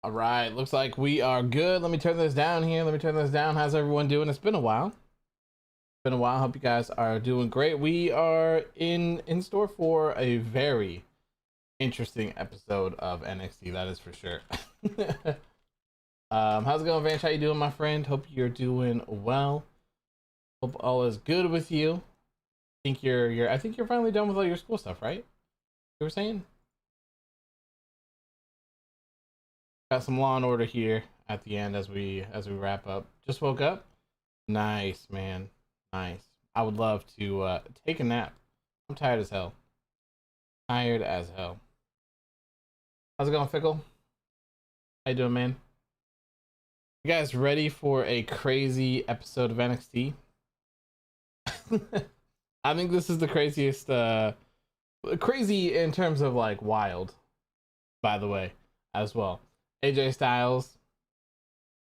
All right, looks like we are good. Let me turn this down here. Let me turn this down. How's everyone doing? It's been a while. Been a while. Hope you guys are doing great. We are in store for a very interesting episode of NXT. That is for sure. How's it going, Vanch? How you doing, my friend? Hope you're doing well. Hope all is good with you. I think you're finally done with all your school stuff, right? You were saying? Got some Law and Order here at the end as we wrap up. Just woke up. Nice, man. Nice. I would love to take a nap. I'm tired as hell. Tired as hell. How's it going, Fickle? How you doing, man? You guys ready for a crazy episode of NXT? I think this is the craziest, crazy in terms of like wild, by the way, as well. AJ Styles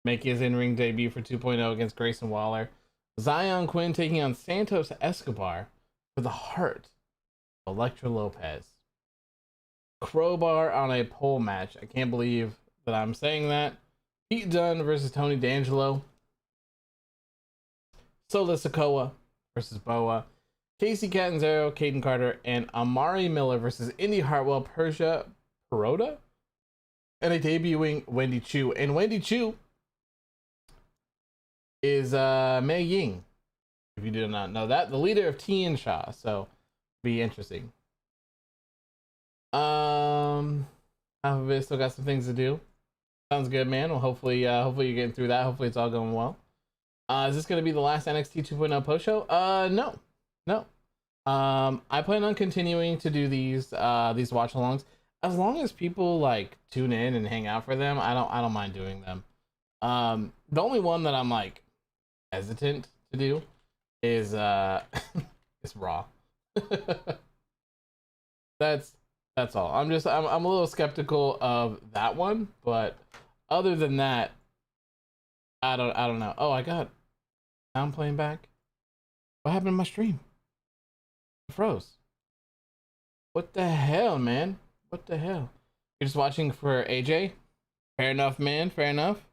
making his in-ring debut for 2.0 against Grayson Waller. Xyon Quinn taking on Santos Escobar for the heart of Elektra Lopez. Crowbar on a pole match. I can't believe that I'm saying that. Dunne versus Tony D'Angelo. Solo Sikoa versus Boa. Casey Catanzaro, Caden Carter, and Amari Miller versus Indy Hartwell, Persia Perota, and a debuting Wendy Choo. And Wendy Choo is Mei Ying, if you did not know that, the leader of Tian Sha. So be interesting. Half of it still got some things to do. Sounds good, man. Well, hopefully you're getting through that. Hopefully it's all going well. Is this going to be the last NXT 2.0 post show? No. I plan on continuing to do these watch alongs as long as people like tune in and hang out for them. I don't mind doing them. The only one that I'm like hesitant to do is is Raw. That's all. I'm a little skeptical of that one, but other than that, I don't know. Oh, I got sound playing back. What happened to my stream? It froze. What the hell, man? What the hell? You're just watching for AJ? Fair enough, man. Fair enough.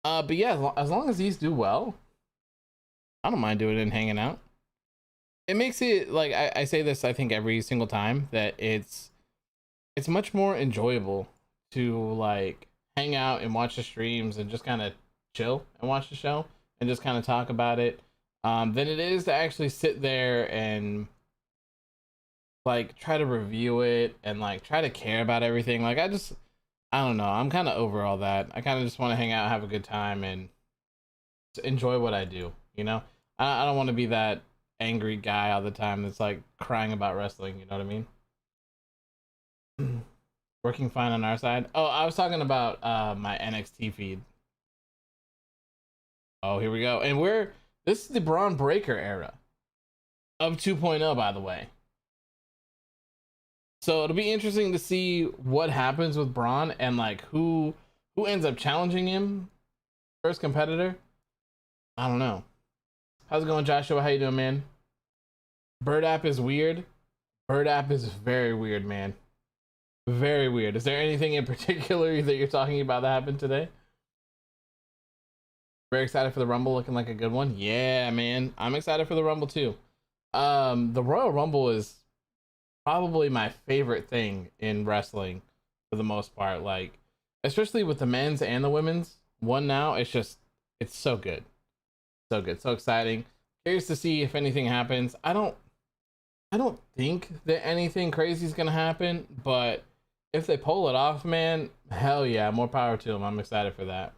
But yeah, as long as these do well, I don't mind doing it and hanging out. It makes it like I say this, I think every single time, that it's much more enjoyable to like hang out and watch the streams and just kind of chill and watch the show and just kind of talk about it, than it is to actually sit there and like try to review it and like try to care about everything. Like I don't know, I'm kind of over all that. I kind of just want to hang out, have a good time, and enjoy what I do, you know. I don't want to be that angry guy all the time that's like crying about wrestling, you know what I mean? Working fine on our side. Oh, I was talking about my NXT feed. Oh, here we go. And this is the Bron Breakker era of 2.0, by the way. So it'll be interesting to see what happens with Bron and like who ends up challenging him first competitor. I don't know. How's it going, Joshua? How you doing, man? Bird app is weird. Bird app is very weird, man. Very weird. Is there anything in particular that you're talking about that happened today? Very excited for the Rumble, looking like a good one. Yeah, man. I'm excited for the Rumble too. The Royal Rumble is probably my favorite thing in wrestling for the most part. Like, especially with the men's and the women's one now, it's so good. So good. So exciting. Curious to see if anything happens. I don't think that anything crazy is gonna happen, but if they pull it off, man, hell yeah, more power to them. I'm excited for that.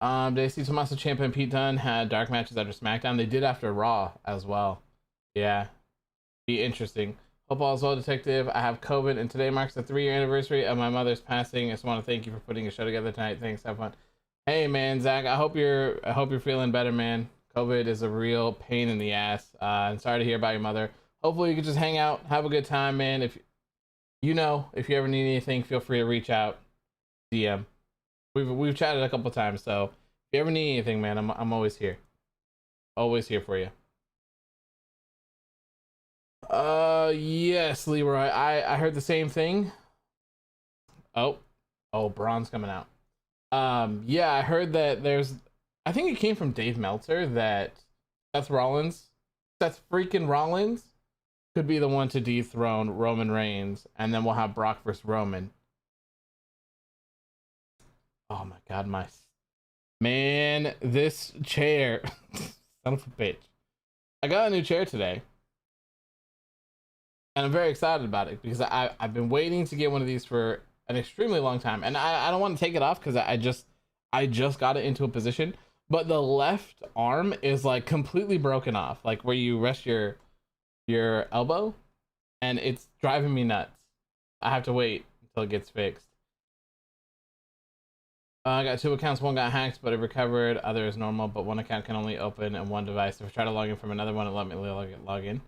Did I see Tommaso Ciampa and Pete Dunne had dark matches after SmackDown? They did after Raw as well. Yeah, be interesting. Hope all is well, Detective. I have COVID, and today marks the 3-year anniversary of my mother's passing. I just want to thank you for putting a show together tonight. Thanks, have fun. Hey, man, Zach. I hope you're feeling better, man. COVID is a real pain in the ass. And sorry to hear about your mother. Hopefully you can just hang out, have a good time, man. If you ever need anything, feel free to reach out, DM. We've chatted a couple times, so if you ever need anything, man, I'm always here. Always here for you. Yes, Leroy. I heard the same thing. Oh, Oh, Braun's coming out. Yeah, I heard that I think it came from Dave Meltzer that Seth freaking Rollins could be the one to dethrone Roman Reigns, and then we'll have Brock versus Roman. Oh my god, my man, this chair. Son of a bitch. I got a new chair today. And I'm very excited about it because I've been waiting to get one of these for an extremely long time. And I don't want to take it off because I just got it into a position. But the left arm is like completely broken off, like where you rest your elbow, and it's driving me nuts. I have to wait until it gets fixed. I got 2 accounts. One got hacked, but it recovered. Other is normal, but one account can only open in one device. If I try to log in from another one, it let me log in.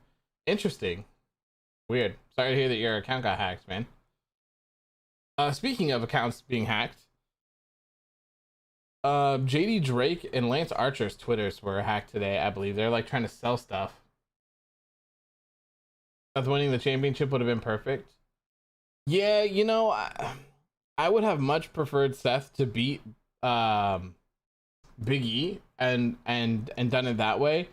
Interesting. Weird. Sorry to hear that your account got hacked, man. Speaking of accounts being hacked, JD Drake and Lance Archer's Twitters were hacked today, I believe. They're like trying to sell stuff. Seth winning the championship would have been perfect. Yeah, you know, I would have much preferred Seth to beat Big E and done it that way.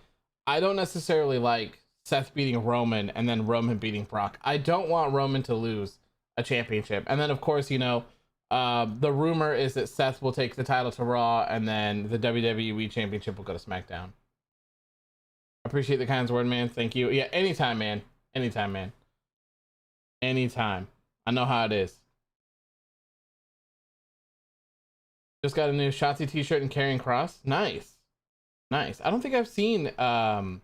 I don't necessarily like Seth beating Roman and then Roman beating Brock. I don't want Roman to lose a championship. And then of course, you know, the rumor is that Seth will take the title to Raw and then the WWE championship will go to SmackDown. Appreciate the kind word, man. Thank you. Yeah, anytime, man. Anytime, man. Anytime. I know how it is. Just got a new Shotzi t-shirt and carrying cross. Nice. Nice. I don't think I've seen I'm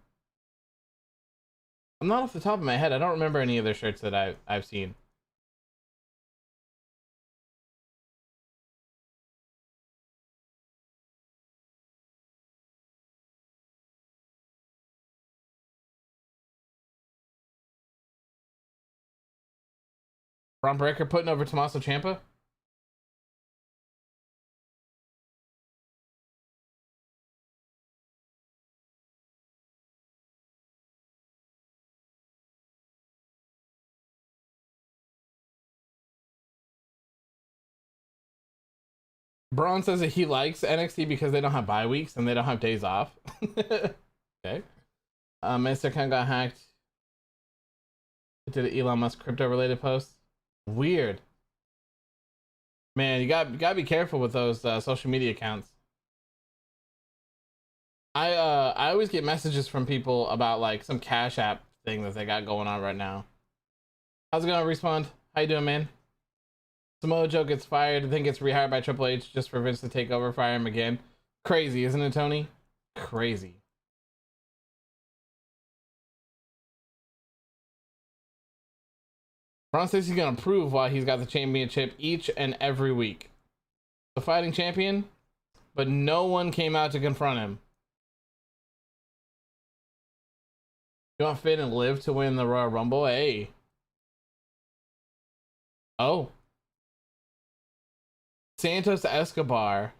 not off the top of my head. I don't remember any of their shirts that I've seen. Bron Breakker putting over Tommaso Ciampa. Braun says that he likes NXT because they don't have bye weeks and they don't have days off. Okay. Mr. Khan got hacked. Did an Elon Musk crypto related post. Weird. Man, you gotta be careful with those social media accounts. I always get messages from people about like some Cash App thing that they got going on right now. How's it going, Respawn? How you doing, man? Samoa Joe gets fired, then gets rehired by Triple H just for Vince to take over, fire him again. Crazy, isn't it, Tony? Crazy. Braun says he's gonna prove why he's got the championship each and every week. The fighting champion, but no one came out to confront him. You want Finn and Liv to win the Royal Rumble? Hey. Oh. Santos Escobar.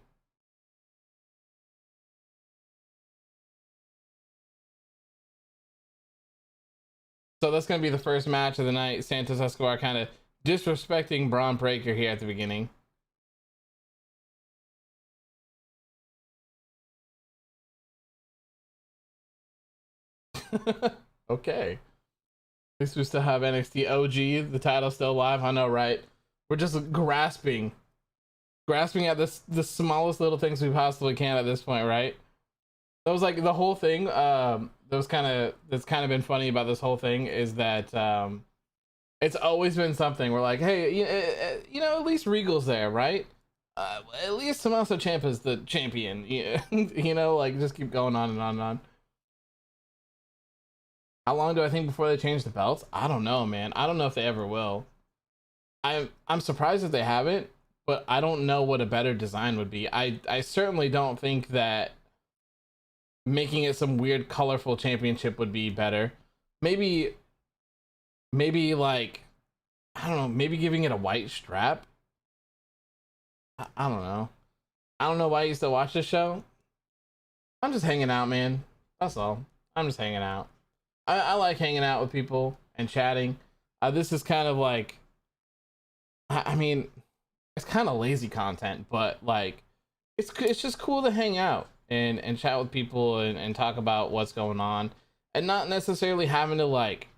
So that's going to be the first match of the night. Santos Escobar kind of disrespecting Bron Breakker here at the beginning. Okay. At least we still have NXT OG. The title's still live. I know, right? We're just grasping at the smallest little things we possibly can at this point, right? That was like the whole thing. That's kind of been funny about this whole thing is that it's always been something. We're like, hey, you know, at least Regal's there, right? At least Tommaso Ciampa's the champion. You know, like just keep going on and on and on. How long do I think before they change the belts? I don't know, man. I don't know if they ever will. I'm surprised that they haven't, but I don't know what a better design would be. I certainly don't think that making it some weird colorful championship would be better. Maybe like, I don't know, maybe giving it a white strap. I don't know. I don't know why you still watch this show. I'm just hanging out, man. That's all. I'm just hanging out. I like hanging out with people and chatting. This is kind of like, I mean, it's kind of lazy content, but like it's just cool to hang out and chat with people and talk about what's going on, and not necessarily having to like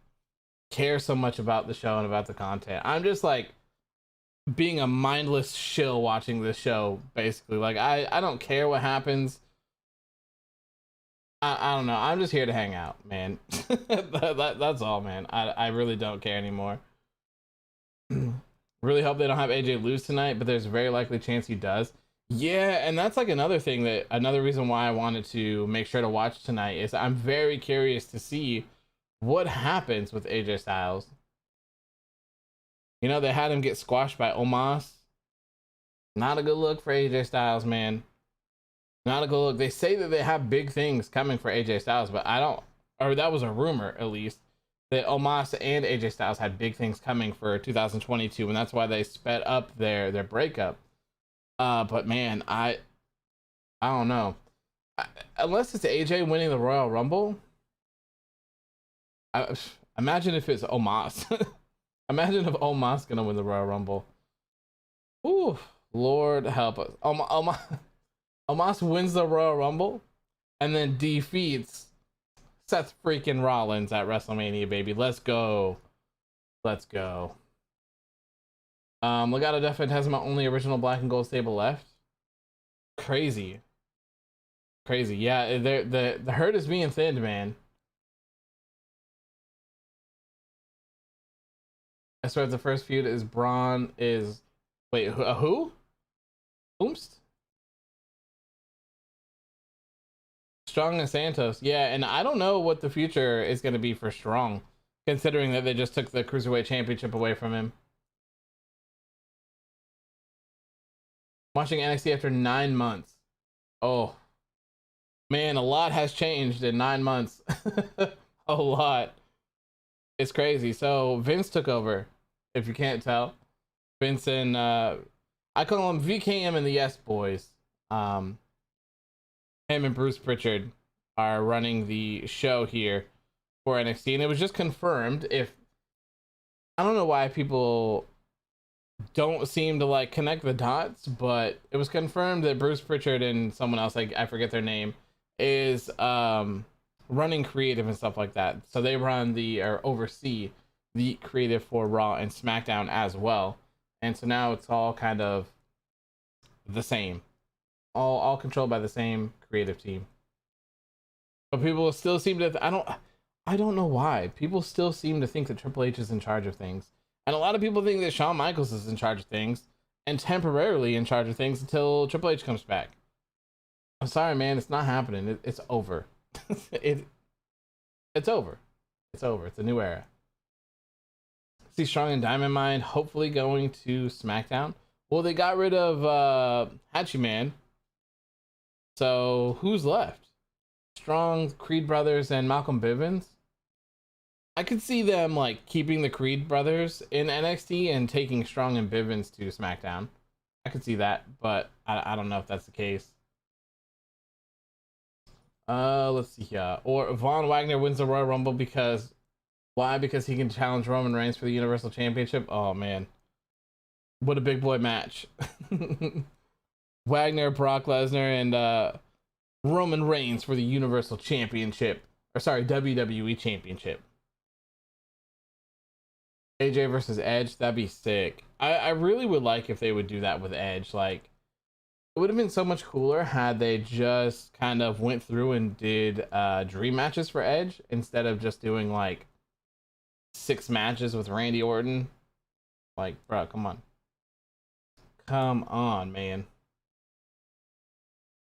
care so much about the show and about the content. I'm just like being a mindless shill watching this show, basically. Like I don't care what happens. I don't know. I'm just here to hang out, man. That's all, man. I really don't care anymore. Really hope they don't have AJ lose tonight, but there's a very likely chance he does. Yeah, and that's like another thing, that another reason why I wanted to make sure to watch tonight is I'm very curious to see what happens with AJ Styles. You know, they had him get squashed by Omos. Not a good look for AJ Styles, man. Not a good look. They say that they have big things coming for AJ Styles, but I don't, or that was a rumor at least, that Omos and AJ Styles had big things coming for 2022, and that's why they sped up their breakup. But man, I don't know. Unless it's AJ winning the Royal Rumble, imagine if it's Omos. Imagine if Omos gonna win the Royal Rumble. Ooh, Lord help us. Omos wins the Royal Rumble and then defeats Seth freaking Rollins at WrestleMania, baby. Let's go. Let's go. Legado del Fantasma, only original black and gold stable left. Crazy. Crazy. Yeah, the herd is being thinned, man. I swear the first feud is Bron is... Wait, who? Oomst? Strong and Santos. Yeah, and I don't know what the future is going to be for Strong, considering that they just took the Cruiserweight Championship away from him. Watching NXT after 9 months. Oh, man, a lot has changed in 9 months. A lot. It's crazy. So Vince took over, if you can't tell. Vince and I call him VKM and the Yes Boys. Him and Bruce Pritchard are running the show here for NXT, and it was just confirmed. If I don't know why people don't seem to like connect the dots, but it was confirmed that Bruce Pritchard and someone else, like I forget their name, is running creative and stuff like that. So they run or oversee the creative for Raw and SmackDown as well. And so now it's all kind of the same, all controlled by the same creative team. But people still seem to, I don't know why people still seem to think that Triple H is in charge of things. And a lot of people think that Shawn Michaels is in charge of things and temporarily in charge of things until Triple H comes back. I'm sorry, man. It's not happening. It's over. It's over. It's over. It's a new era. See Strong and Diamond Mine hopefully going to SmackDown. Well, they got rid of Hachiman. So who's left? Strong, Creed Brothers, and Malcolm Bivens. I could see them like keeping the Creed Brothers in NXT and taking Strong and Bivens to SmackDown. I could see that, but I don't know if that's the case. Let's see here. Or Von Wagner wins the Royal Rumble because why? Because he can challenge Roman Reigns for the Universal Championship. Oh man, what a big boy match! Wagner, Brock Lesnar, and Roman Reigns for the Universal Championship, or sorry, WWE Championship. AJ versus Edge, that'd be sick. I really would like if they would do that with Edge. Like, it would have been so much cooler had they just kind of went through and did dream matches for Edge instead of just doing like 6 matches with Randy Orton. Like, bro, come on. Come on, man.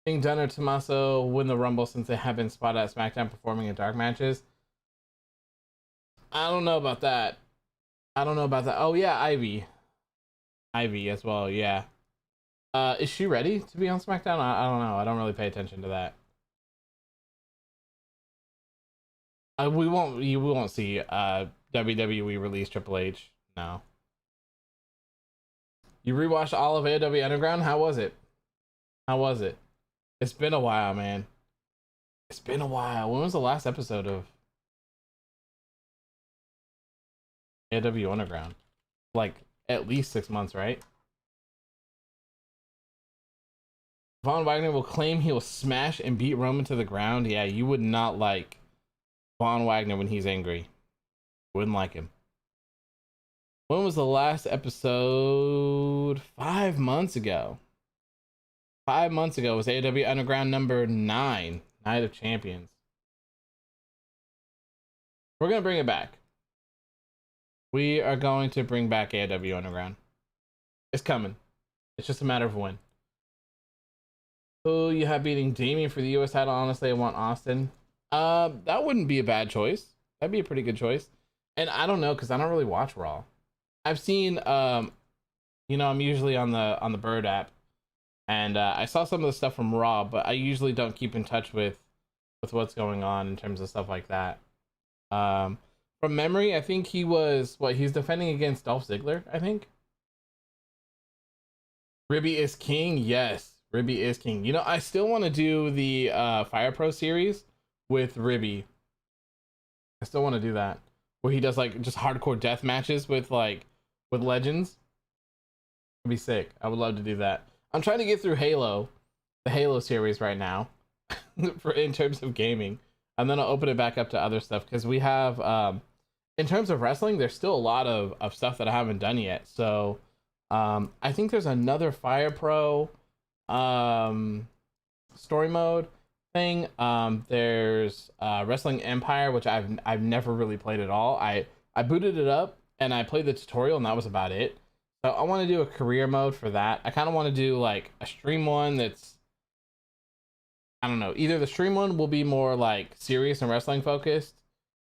I think Dunne or Tommaso win the Rumble since they have been spotted at SmackDown performing in dark matches. I don't know about that. I don't know about that. Oh yeah, Ivy as well. Yeah. Is she ready to be on SmackDown? I don't know. I don't really pay attention to that. We won't see WWE release Triple H. No. You rewatched all of AEW Underground? How was it? How was it? It's been a while, man. It's been a while. When was the last episode of AEW Underground? Like at least 6 months, right? Von Wagner will claim he will smash and beat Roman to the ground. Yeah, you would not like Von Wagner when he's angry. Wouldn't like him. When was the last episode? 5 months ago. 5 months ago was AEW Underground number 9, Night of Champions. We're going to bring it back. We are going to bring back AEW Underground. It's coming. It's just a matter of when. Who you have beating Damien for the US title? Honestly, I want Austin. That wouldn't be a bad choice. That'd be a pretty good choice. And I don't know, because I don't really watch Raw. I've seen you know, I'm usually on the Bird app, and I saw some of the stuff from Raw, but I usually don't keep in touch with what's going on in terms of stuff like that. From memory, I think he was he's defending against Dolph Ziggler, I think. Ribby is king. Yes, Ribby is king. You know, I still want to do the Fire Pro series with Ribby. I still want to do that, where he does like just hardcore death matches with legends. It'd be sick. I would love to do that. I'm trying to get through Halo, the Halo series right now, in terms of gaming, and then I'll open it back up to other stuff, because we have in terms of wrestling, there's still a lot of stuff that I haven't done yet. So I think there's another Fire Pro story mode thing. There's Wrestling Empire, which I've never really played at all. I booted it up and I played the tutorial, and that was about it. So I want to do a career mode for that. I kind of want to do like a stream one that's, I don't know, either the stream one will be more like serious and wrestling focused,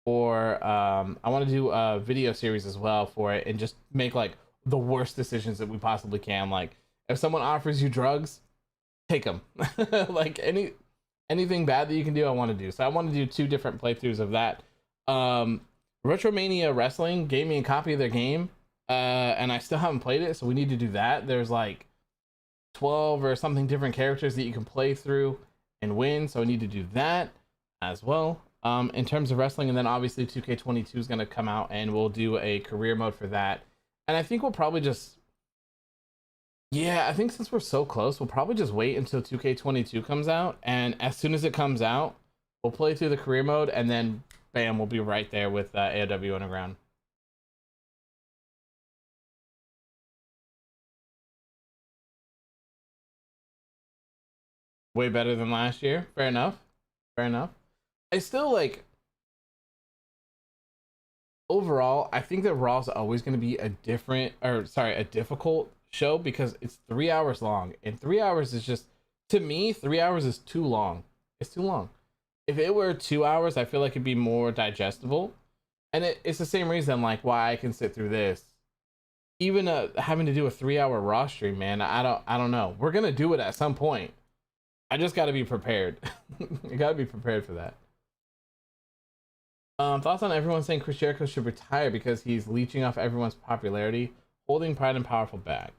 or I want to do a video series as well for it, and just make like the worst decisions that we possibly can. Like if someone offers you drugs, take them. Like anything bad that you can do, I want to do. So I want to do 2 different playthroughs of that. Retromania Wrestling gave me a copy of their game, and I still haven't played it, so we need to do that. There's like 12 or something different characters that you can play through and win, so I need to do that as well. In terms of wrestling, and then obviously 2K22 is going to come out, and we'll do a career mode for that. And I think we'll probably just, yeah, I think since we're so close, we'll probably just wait until 2K22 comes out, and as soon as it comes out, we'll play through the career mode, and then bam, we'll be right there with AEW Underground. Way better than last year. Fair enough. Fair enough. I still like, overall, I think that Raw's always going to be a difficult show, because it's 3 hours long, and 3 hours is just, to me, 3 hours is too long. It's too long. If it were 2 hours, I feel like it'd be more digestible. And it's the same reason like why I can sit through this. Even having to do a 3-hour Raw stream, man, I don't know. We're gonna do it at some point. I just got to be prepared. You got to be prepared for that. Thoughts on everyone saying Chris Jericho should retire because he's leeching off everyone's popularity, holding Pride and Powerful back?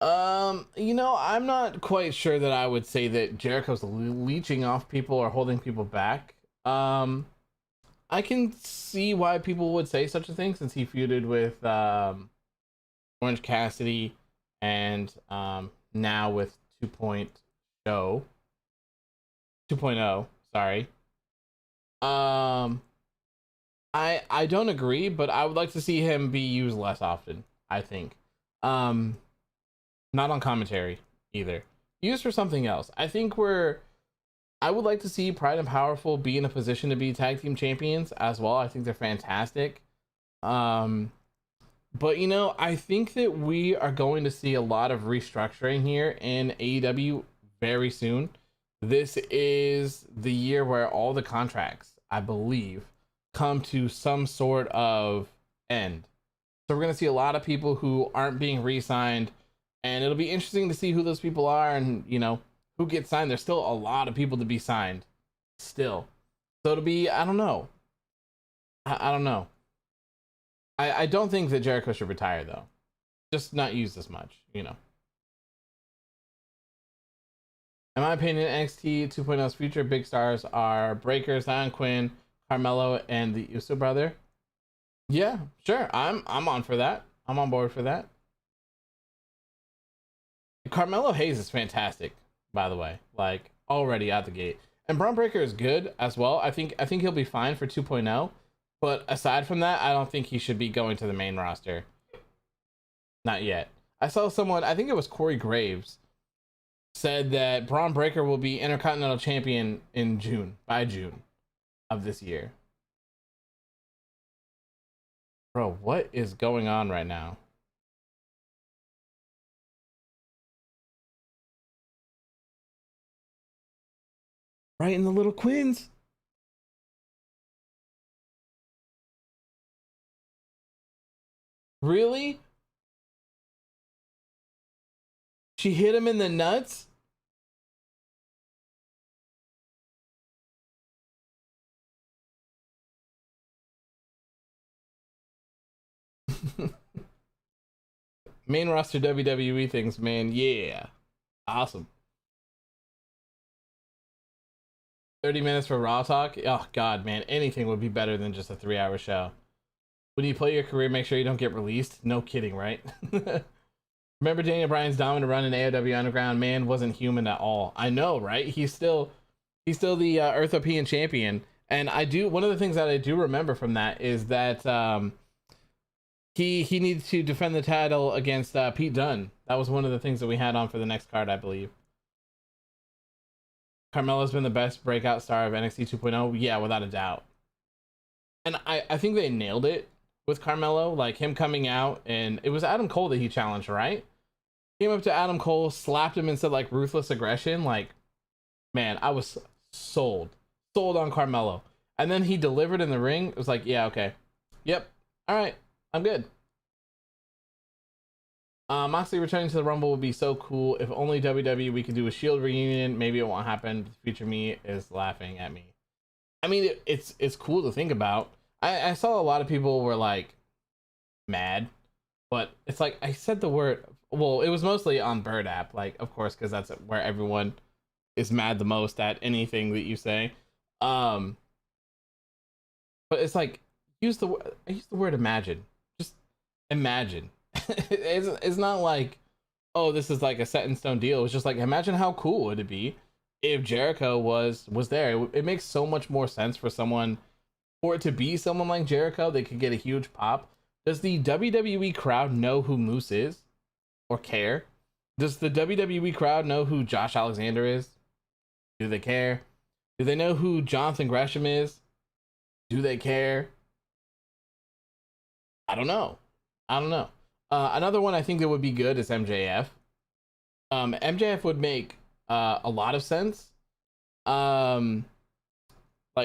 You know, I'm not quite sure that I would say that Jericho's leeching off people or holding people back. I can see why people would say such a thing, since he feuded with Orange Cassidy, and now with 2.0, sorry. I don't agree, but I would like to see him be used less often, I think. Not on commentary either. Used for something else. I would like to see Pride and Powerful be in a position to be tag team champions as well. I think they're fantastic. But you know, I think that we are going to see a lot of restructuring here in AEW very soon. This is the year where all the contracts, I believe, come to some sort of end. So we're going to see a lot of people who aren't being re-signed, and it'll be interesting to see who those people are, and you know, who gets signed. There's still a lot of people to be signed still. So it'll be, I don't know. I don't know. I don't think that Jericho should retire, though. Just not used as much, you know. In my opinion, NXT 2.0's future big stars are Breakker, Xyon, Quinn, Carmelo, and the Uso brother. Yeah, sure. I'm on for that. I'm on board for that. Carmelo Hayes is fantastic, by the way. Like already out the gate, and Bron Breakker is good as well. I think he'll be fine for 2.0. But aside from that, I don't think he should be going to the main roster. Not yet. I saw someone, I think it was Corey Graves, said that Bron Breakker will be Intercontinental Champion in June, by June of this year. Bro, what is going on right now? Right in the little Quinns. Really? She hit him in the nuts? Main roster WWE things, man. Yeah. Awesome. 30 minutes for Raw talk? Oh, God, man. Anything would be better than just a 3-hour show. When you play your career, make sure you don't get released. No kidding, right? Remember Daniel Bryan's dominant run in AEW Underground? Man, wasn't human at all. I know, right? He's still the Earth European champion. And one of the things that I do remember from that is that he needed to defend the title against Pete Dunne. That was one of the things that we had on for the next card, I believe. Carmelo's been the best breakout star of NXT 2.0. Yeah, without a doubt. And I think they nailed it with Carmelo, like him coming out, and it was Adam Cole that he challenged, right? Came up to Adam Cole, slapped him and said like ruthless aggression. Like, man, I was sold on Carmelo. And then he delivered in the ring. It was like, yeah, okay. Yep. All right. I'm good. Moxley returning to the Rumble would be so cool. If only WWE could do a Shield reunion. Maybe it won't happen. Future me is laughing at me. I mean, it's cool to think about. I saw a lot of people were like mad, but it's like I said the word. Well, it was mostly on Bird app, like of course, because that's where everyone is mad the most at anything that you say. But it's like I use the word imagine. Just imagine. It's not like, oh, this is like a set in stone deal. It's just like, imagine how cool would it be if Jericho was there. It makes so much more sense for it to be someone like Jericho. They could get a huge pop. Does the WWE crowd know who Moose is or care? Does the WWE crowd know who Josh Alexander is? Do they care? Do they know who Jonathan Gresham is? Do they care? I don't know. Another one I think that would be good is MJF. MJF would make a lot of sense, like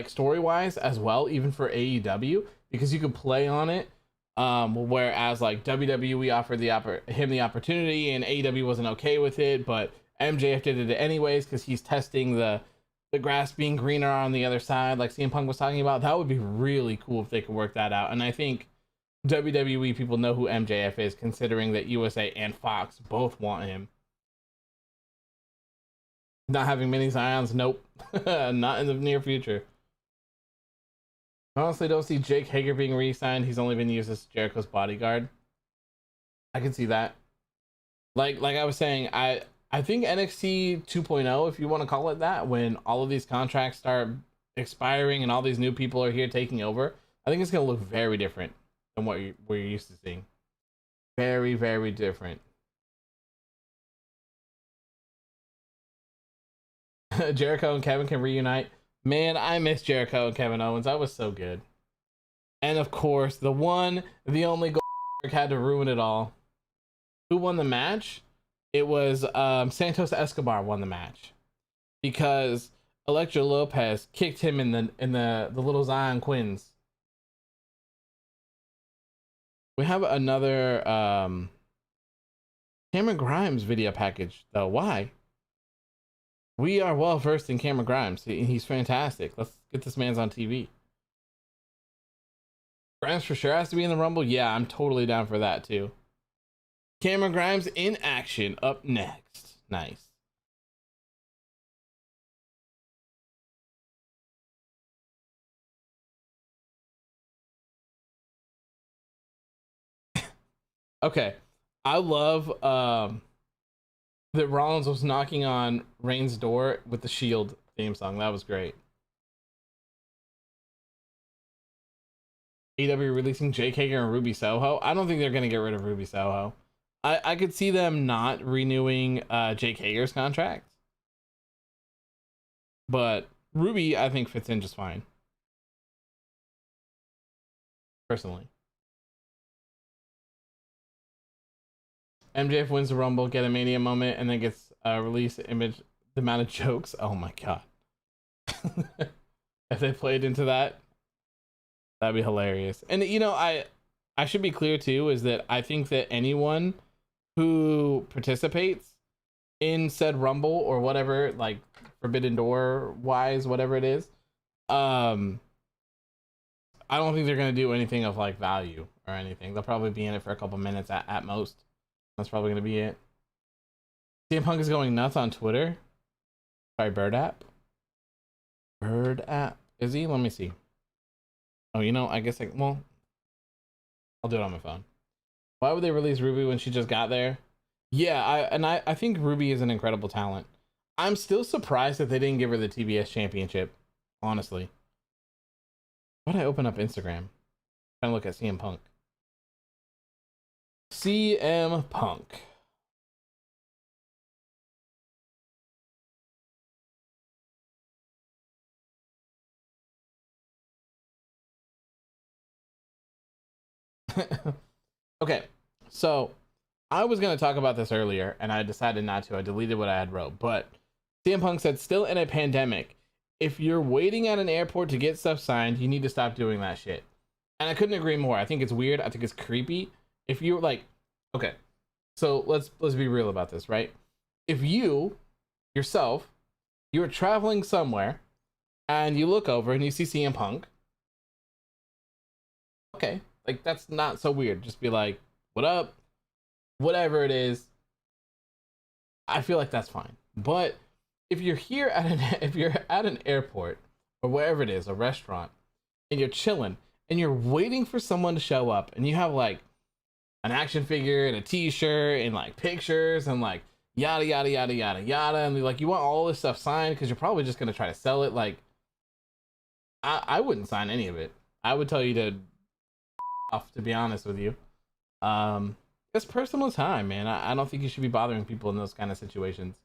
story wise as well, even for AEW, because you could play on it. Whereas like WWE offered him the opportunity and AEW wasn't okay with it, but MJF did it anyways because he's testing the grass being greener on the other side, like CM Punk was talking about. That would be really cool if they could work that out. And I think WWE people know who MJF is, considering that USA and Fox both want him. Not having many Zyons, nope. Not in the near future. I honestly don't see Jake Hager being re-signed. He's only been used as Jericho's bodyguard. I can see that. Like I was saying, I think NXT 2.0, if you want to call it that, when all of these contracts start expiring and all these new people are here taking over, I think it's going to look very different than what we're used to seeing. Very, very different. Jericho and Kevin can reunite. Man, I miss Jericho and Kevin Owens. That was so good. And of course, the only goal had to ruin it all. Who won the match? It was Santos Escobar won the match because Elektra Lopez kicked him in the little Xyon Quinns. We have another Cameron Grimes video package though. Why? We are well versed in Cameron Grimes. He's fantastic. Let's get this man's on TV. Grimes for sure has to be in the Rumble. Yeah, I'm totally down for that too. Cameron Grimes in action up next. Nice. Okay. I love that Rollins was knocking on Reigns' door with the Shield theme song. That was great. AEW releasing Jake Hager and Ruby Soho. I don't think they're going to get rid of Ruby Soho. I could see them not renewing Jake Hager's contract. But Ruby, I think, fits in just fine. Personally. MJF wins the Rumble, get a Mania moment, and then gets release image. The amount of jokes. Oh my god. If they played into that, that'd be hilarious. And you know, I should be clear too, is that I think that anyone who participates in said Rumble or whatever, like Forbidden Door wise, whatever it is, I don't think they're gonna do anything of like value or anything. They'll probably be in it for a couple minutes at most. That's probably gonna be it. CM Punk is going nuts on Twitter. Sorry, Bird app. Bird app. Is he? Let me see. Oh, you know, I guess well, I'll do it on my phone. Why would they release Ruby when she just got there? Yeah, I think Ruby is an incredible talent. I'm still surprised that they didn't give her the TBS championship, honestly. Why'd I open up Instagram? Trying to look at CM Punk. CM Punk. Okay, so I was going to talk about this earlier and I decided not to. I deleted what I had wrote, but CM Punk said, still in a pandemic, if you're waiting at an airport to get stuff signed, you need to stop doing that shit. And I couldn't agree more. I think it's weird. I think it's creepy. If you're like, okay, so let's be real about this, right? If you yourself, you're traveling somewhere and you look over and you see CM Punk, okay, like that's not so weird. Just be like, what up? Whatever it is. I feel like that's fine. But if you're here if you're at an airport or wherever it is, a restaurant, and you're chilling and you're waiting for someone to show up and you have like an action figure and a t-shirt and like pictures and like yada yada yada yada yada, and like you want all this stuff signed because you're probably just gonna try to sell it, like I wouldn't sign any of it. I would tell you to off, to be honest with you. It's personal time, man. I don't think you should be bothering people in those kind of situations.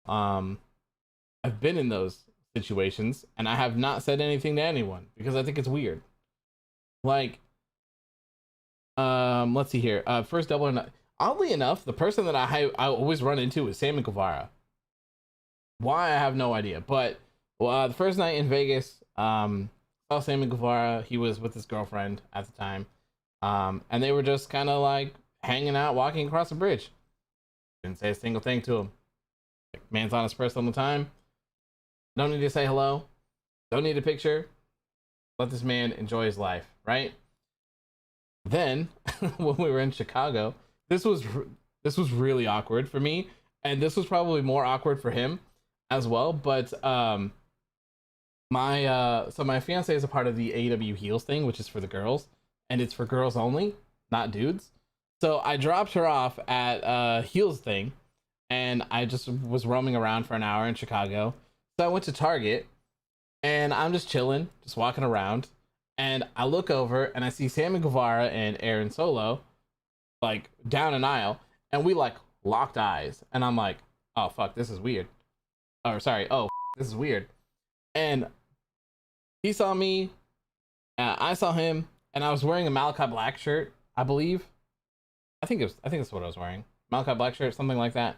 I've been in those situations and I have not said anything to anyone because I think it's weird. Like, let's see here. First double or not. Oddly enough, the person that I always run into is Sammy Guevara. Why, I have no idea. But the first night in Vegas, saw Sammy Guevara. He was with his girlfriend at the time. And they were just kind of like hanging out, walking across the bridge. Didn't say a single thing to him. Like, man's on his personal time. Don't need to say hello. Don't need a picture. Let this man enjoy his life, right? Then, when we were in Chicago, this was really awkward for me, and this was probably more awkward for him as well. But so my fiance is a part of the AEW Heels thing, which is for the girls, and it's for girls only, not dudes. So I dropped her off at Heels thing, and I just was roaming around for an hour in Chicago. So I went to Target, and I'm just chilling, just walking around, and I look over and I see Sammy Guevara and Aaron Solo like down an aisle, and we like locked eyes, and I'm like, oh fuck, this is weird. Or sorry, oh this is weird. And he saw me, I saw him, and I was wearing a Malachi Black shirt, I believe. I think that's what I was wearing. Malachi Black shirt, something like that.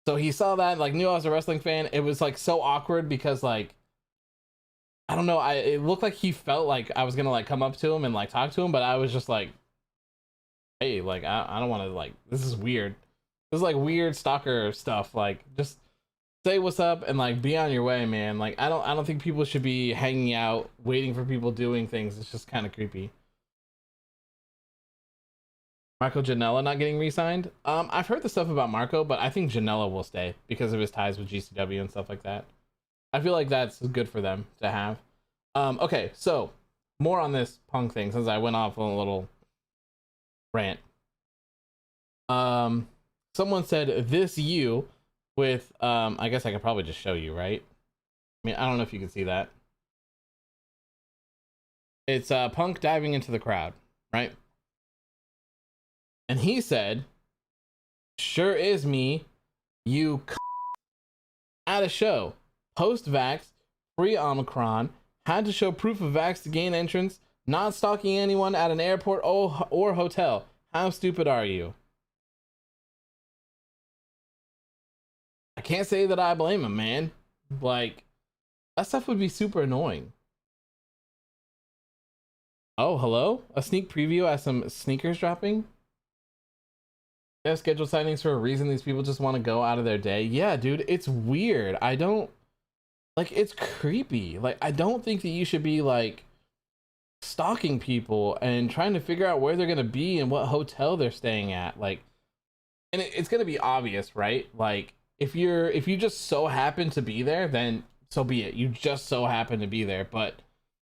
So he saw that, like knew I was a wrestling fan. It was like so awkward because like, I don't know, it looked like he felt like I was gonna like come up to him and like talk to him, but I was just like, hey, like I don't want to, like, this is weird. This is like weird stalker stuff. Like, just say what's up and like be on your way, man. Like I don't think people should be hanging out waiting for people doing things. It's just kind of creepy. Marco Janela not getting re-signed. I've heard the stuff about Marco, but I think Janela will stay because of his ties with GCW and stuff like that. I feel like that's good for them to have. Okay, so more on this Punk thing since I went off on a little rant. Someone said, this you with I guess I could probably just show you, right? I mean, I don't know if you can see that. It's Punk diving into the crowd, right? And he said, "Sure is me, you at a show, post-vax, pre-Omicron, had to show proof of vax to gain entrance, not stalking anyone at an airport or hotel. How stupid are you?" I can't say that I blame him, man. Like, that stuff would be super annoying. Oh, hello? A sneak preview as some sneakers dropping? They have scheduled signings for a reason. These people just want to go out of their day. Yeah, dude, it's weird. I don't, like, it's creepy. Like, I don't think that you should be, like, stalking people and trying to figure out where they're going to be and what hotel they're staying at. Like, and it's going to be obvious, right? Like, if you just so happen to be there, then so be it. You just so happen to be there, but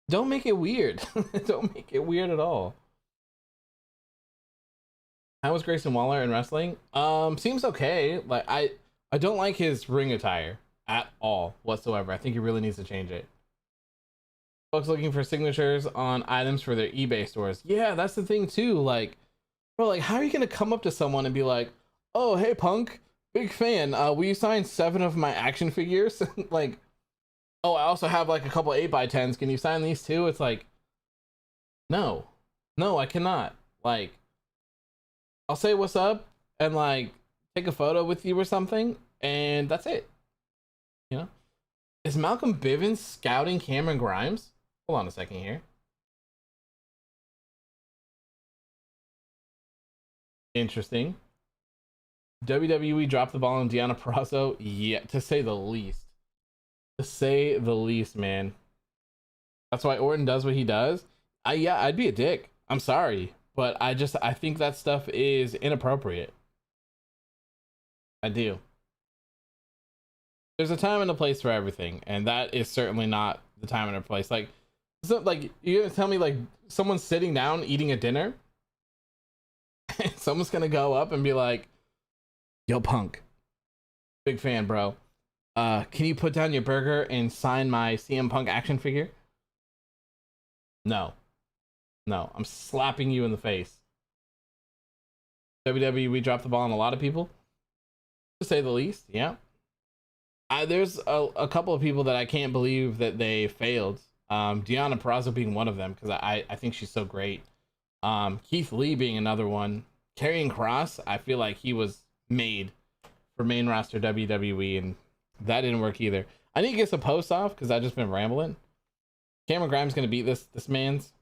don't make it weird. Don't make it weird at all. How was Grayson Waller in wrestling? Seems okay. Like, I don't like his ring attire at all whatsoever. I think he really needs to change it. Folks looking for signatures on items for their eBay stores. Yeah, that's the thing too. Like, bro, like, how are you gonna come up to someone and be like, "Oh, hey, Punk, big fan. Will you sign 7 of my action figures?" Like, "Oh, I also have like a couple 8x10s. Can you sign these too?" It's like, no, I cannot. Like, I'll say what's up and like take a photo with you or something, and that's it. You know? Is Malcolm Bivens scouting Cameron Grimes? Hold on a second here. Interesting. WWE dropped the ball on Deonna Purrazzo. Yeah, to say the least. To say the least, man. That's why Orton does what he does. I'd be a dick. I'm sorry, but I think that stuff is inappropriate. I do. There's a time and a place for everything, and that is certainly not the time and a place. Like, so, like, you're gonna tell me like someone's sitting down eating a dinner, and someone's gonna go up and be like, "Yo, Punk, big fan, bro. Can you put down your burger and sign my CM Punk action figure?" No, I'm slapping you in the face. WWE dropped the ball on a lot of people, to say the least. Yeah. There's a couple of people that I can't believe that they failed. Deonna Purrazzo being one of them, because I think she's so great. Keith Lee being another one. Karrion Kross, I feel like he was made for main roster WWE, and that didn't work either. I need to get some posts off because I've just been rambling. Cameron Grimes gonna beat this man's.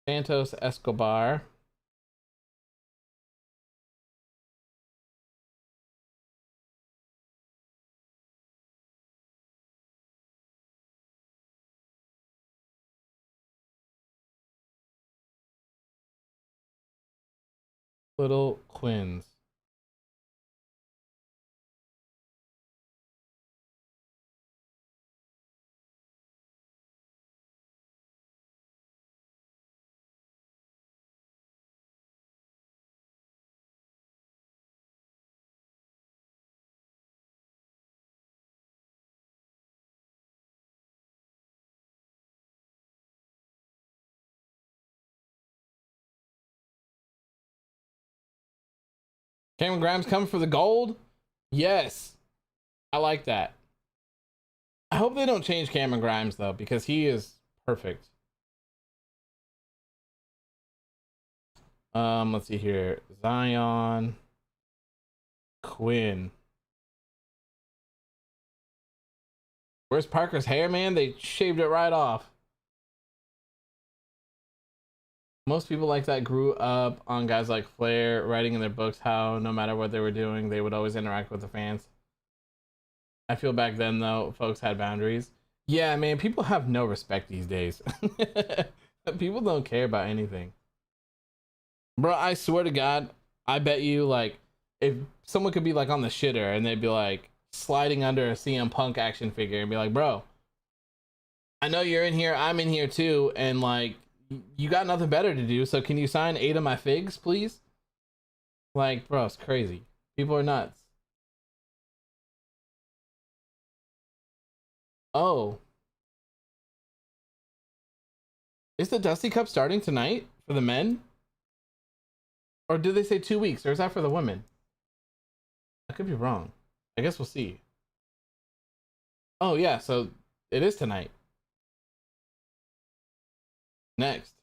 Santos Escobar. Little Quinns. Cameron Grimes coming for the gold? Yes. I like that. I hope they don't change Cameron Grimes though, because he is perfect. Let's see here. Xyon. Quinn. Where's Parker's hair, man? They shaved it right off. Most people like that grew up on guys like Flair writing in their books how no matter what they were doing, they would always interact with the fans. I feel back then though, folks had boundaries. Yeah, man, people have no respect these days. People don't care about anything. Bro, I swear to God, I bet you, like, if someone could be like on the shitter and they'd be like sliding under a CM Punk action figure and be like, "Bro, I know you're in here, I'm in here too, and like, you got nothing better to do, so can you sign 8 of my figs, please?" Like, bro, it's crazy. People are nuts. Oh, is the Dusty Cup starting tonight for the men? Or did they say 2 weeks? Or is that for the women? I could be wrong. I guess we'll see. Oh, yeah, so it is tonight. Next.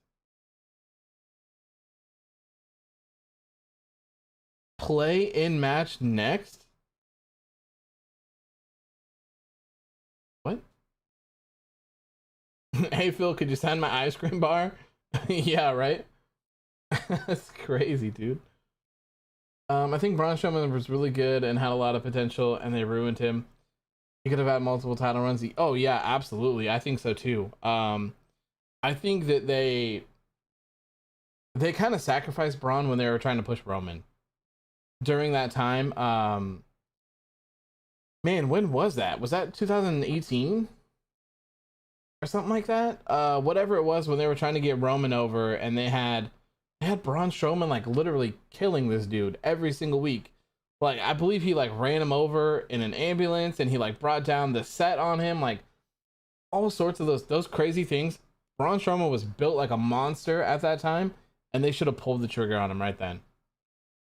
Play in match next? What? Hey, Phil, could you sign my ice cream bar? Yeah, right? That's crazy, dude. I think Braun Strowman was really good and had a lot of potential, and they ruined him. He could have had multiple title runs. Oh yeah, absolutely. I think so too. I think that they kind of sacrificed Braun when they were trying to push Roman during that time. Man, when was that? Was that 2018 or something like that? Whatever it was, when they were trying to get Roman over, and they had Braun Strowman like literally killing this dude every single week. Like, I believe he like ran him over in an ambulance, and he like brought down the set on him, like all sorts of those crazy things. Braun Strowman was built like a monster at that time, and they should have pulled the trigger on him right then.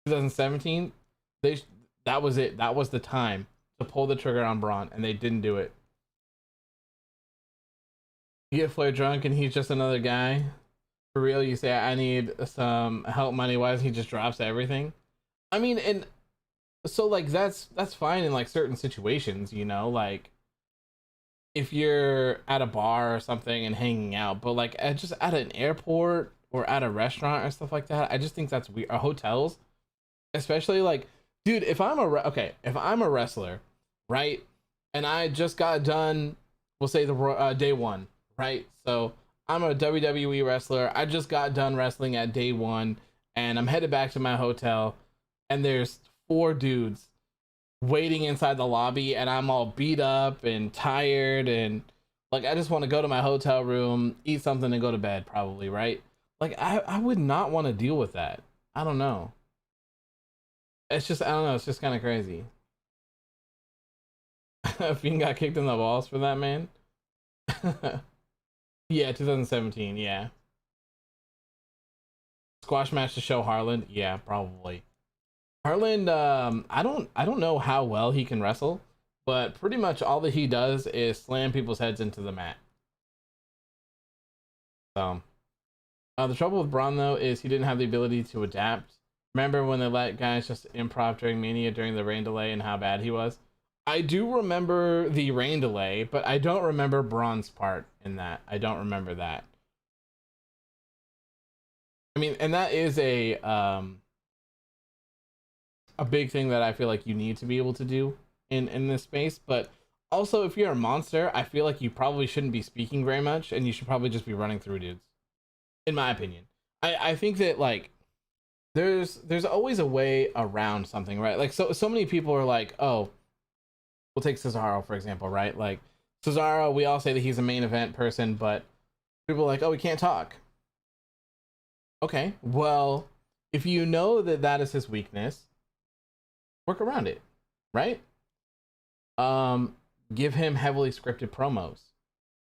2017, that was it. That was the time to pull the trigger on Braun, and they didn't do it. You get Flair drunk, and he's just another guy. For real, you say, I need some help money wise, he just drops everything. I mean, and so like that's fine in like certain situations, you know, like if you're at a bar or something and hanging out, but like just at an airport or at a restaurant or stuff like that, I just think that's weird. Or hotels, especially, like, dude, if I'm a wrestler, right, and I just got done, we'll say the day one, right? So I'm a WWE wrestler. I just got done wrestling at day one, and I'm headed back to my hotel, and there's 4 dudes waiting inside the lobby, and I'm all beat up and tired, and like I just want to go to my hotel room, eat something, and go to bed, probably, right? Like I would not want to deal with that. I don't know. It's just, I don't know. It's just kind of crazy. Fiend got kicked in the balls for that, man. Yeah, 2017. Yeah. Squash match to show Harland. Yeah, probably. Harland, I don't know how well he can wrestle, but pretty much all that he does is slam people's heads into the mat. So, the trouble with Braun though is he didn't have the ability to adapt. Remember when they let guys just improv during Mania during the rain delay and how bad he was? I do remember the rain delay, but I don't remember Braun's part in that. I don't remember that. I mean, and that is a big thing that I feel like you need to be able to do in this space. But also, if you're a monster, I feel like you probably shouldn't be speaking very much, and you should probably just be running through dudes, in my opinion. I think that, like, there's always a way around something, right? Like, so many people are like, oh, we'll take Cesaro for example, right? Like, Cesaro, we all say that he's a main event person, but people are like, oh, we can't talk. Okay, well, if you know that that is his weakness, work around it, right? Give him heavily scripted promos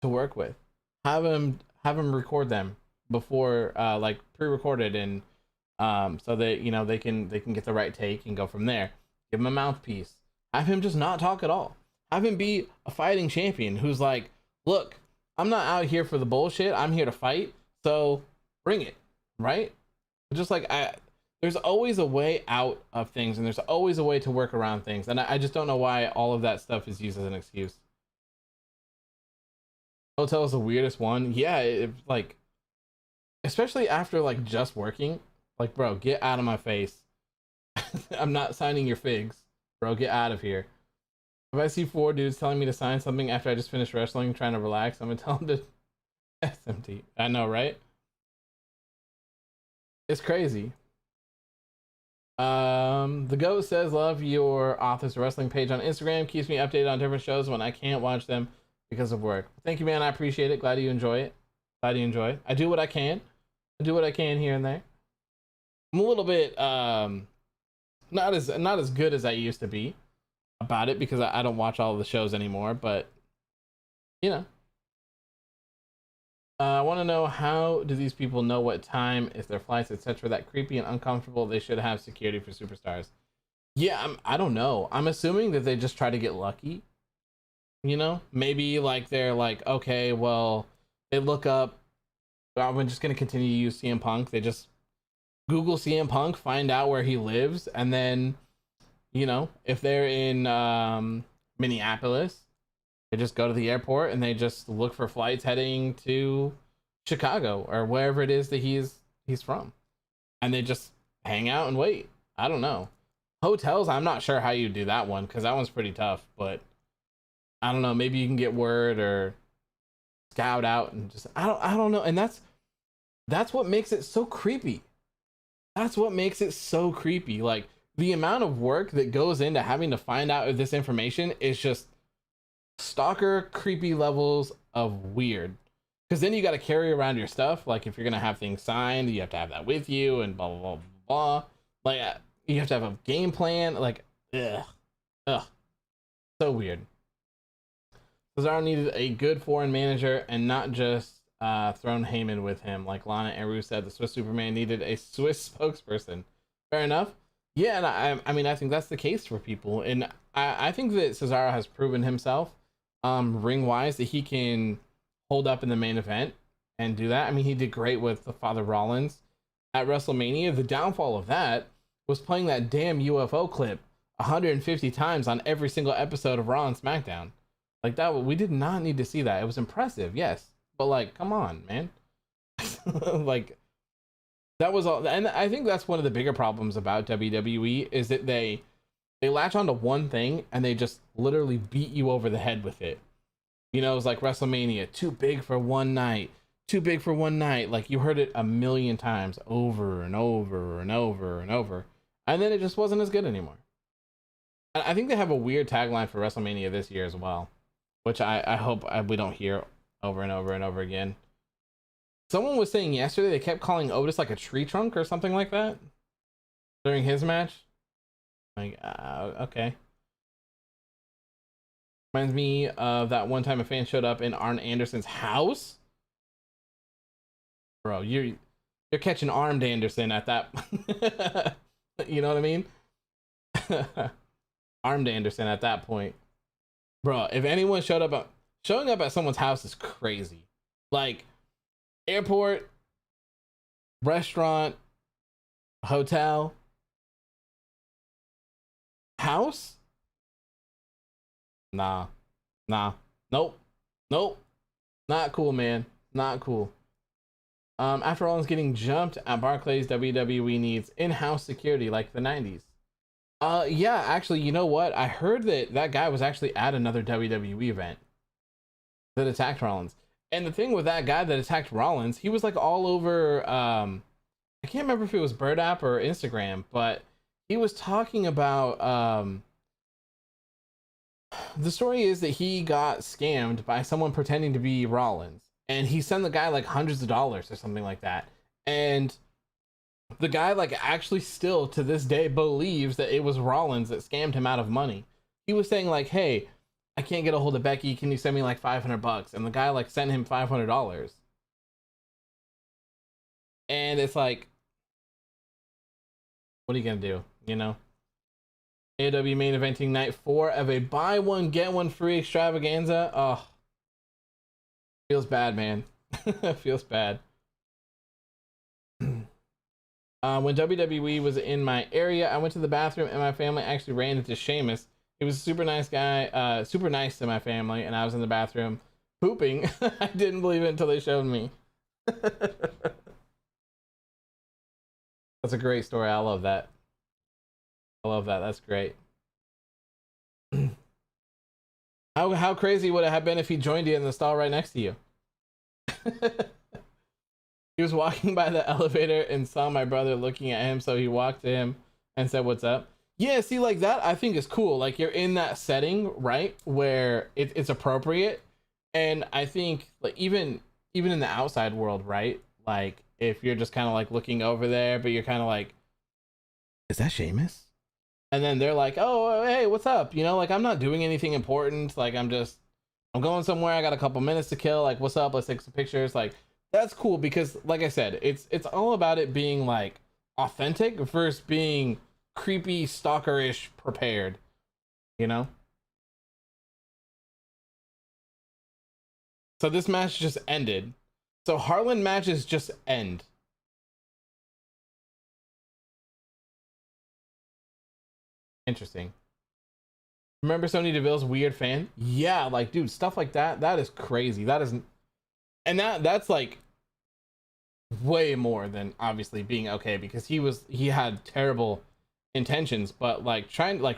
to work with. Have him record them before, like pre-recorded, and so that, you know, they can get the right take and go from there. Give him a mouthpiece. Have him just not talk at all. Have him be a fighting champion who's like, look, I'm not out here for the bullshit. I'm here to fight. So bring it, right? Just like, there's always a way out of things, and there's always a way to work around things. And I just don't know why all of that stuff is used as an excuse. Hotel is the weirdest one. Yeah, like, especially after like just working, like, bro, get out of my face. I'm not signing your figs, bro. Get out of here. If I see 4 dudes telling me to sign something after I just finished wrestling, trying to relax, I'm gonna tell them to SMT. I know, right? It's crazy. The Goat says, love your Authors Wrestling page on Instagram. Keeps me updated on different shows when I can't watch them because of work. Thank you, man. I appreciate it. Glad you enjoy it. Glad you enjoy it. I do what I can. I do what I can here and there. I'm a little bit not as good as I used to be about it, because I don't watch all of the shows anymore. But you know, I want to know, how do these people know what time is their flights, etc.? That creepy and uncomfortable. They should have security for superstars. Yeah, I don't know. I'm assuming that they just try to get lucky. You know, maybe like they're like, okay, well, they look up. I'm just gonna continue to use CM Punk. They just Google CM Punk, find out where he lives, and then, you know, if they're in Minneapolis, they just go to the airport and they just look for flights heading to Chicago or wherever it is that he's from, and they just hang out and wait. I don't know. Hotels, I'm not sure how you do that one, because that one's pretty tough, but I don't know. Maybe you can get word or scout out and just I don't know. And that's what makes it so creepy. That's what makes it so creepy. Like, the amount of work that goes into having to find out if this information is just stalker creepy levels of weird. Because then you got to carry around your stuff. Like, if you're gonna have things signed, you have to have that with you, and blah blah blah blah. Like, you have to have a game plan. Like, ugh, so weird. Cesaro needed a good foreign manager and not just thrown Heyman with him. Like Lana and Ruth said, the Swiss Superman needed a Swiss spokesperson. Fair enough. Yeah, and I mean, I think that's the case for people. And I think that Cesaro has proven himself, ring-wise, that he can hold up in the main event and do that. I mean, he did great with the Father Rollins at WrestleMania. The downfall of that was playing that damn UFO clip 150 times on every single episode of Raw and SmackDown. Like, that, we did not need to see that. It was impressive, yes, but like, come on, man. Like, that was all. And I think that's one of the bigger problems about WWE, is that they latch onto one thing and they just literally beat you over the head with it. You know, it was like WrestleMania, too big for one night, too big for one night. Like, you heard it a million times, over and over and over and over, and then it just wasn't as good anymore. And I think they have a weird tagline for WrestleMania this year as well, which I hope we don't hear over and over and over again. Someone was saying yesterday they kept calling Otis like a tree trunk or something like that during his match. Like, okay. Reminds me of that one time a fan showed up in Arn Anderson's house. Bro, you're catching Armed Anderson at that. You know what I mean? Armed Anderson at that point. Bro, if anyone showing up at someone's house is crazy. Like, airport, restaurant, hotel, house? Nah, nope, not cool, man, not cool. After Rollins getting jumped at Barclays, WWE needs in-house security like the 90s. Yeah, actually, you know what? I heard that guy was actually at another WWE event that attacked Rollins. And the thing with that guy that attacked Rollins, he was like all over, I can't remember if it was Bird App or Instagram, but he was talking about, the story is that he got scammed by someone pretending to be Rollins, and he sent the guy like hundreds of dollars or something like that. And the guy, like, actually still to this day believes that it was Rollins that scammed him out of money. He was saying like, hey, I can't get a hold of Becky, can you send me like $500? And the guy like sent him $500. And it's like, what are you gonna do? You know? AEW main eventing night 4 of a buy one get one free extravaganza. Oh, feels bad, man. Feels bad. When WWE was in my area, I went to the bathroom and my family actually ran into Sheamus. He was a super nice guy, super nice to my family, and I was in the bathroom pooping. I didn't believe it until they showed me. That's a great story. I love that. I love that. That's great. How crazy would it have been if he joined you in the stall right next to you? He was walking by the elevator and saw my brother looking at him, so he walked to him and said, "What's up?" Yeah, see, like that I think is cool. Like, you're in that setting, right, where it's appropriate. And I think, like, even in the outside world, right, like if you're just kind of like looking over there, but you're kind of like, is that Sheamus? And then they're like, oh, hey, what's up? You know, like, I'm not doing anything important. Like, I'm going somewhere. I got a couple minutes to kill. Like, what's up? Let's take some pictures. Like, that's cool because, like I said, it's all about it being like authentic versus being creepy, stalkerish, prepared. You know. So this match just ended. So Harlan matches just end. Interesting. Remember Sonya Deville's weird fan? Yeah, like, dude, stuff like that. That is crazy. That isn't, and that's like way more than obviously being okay because he had terrible intentions, but like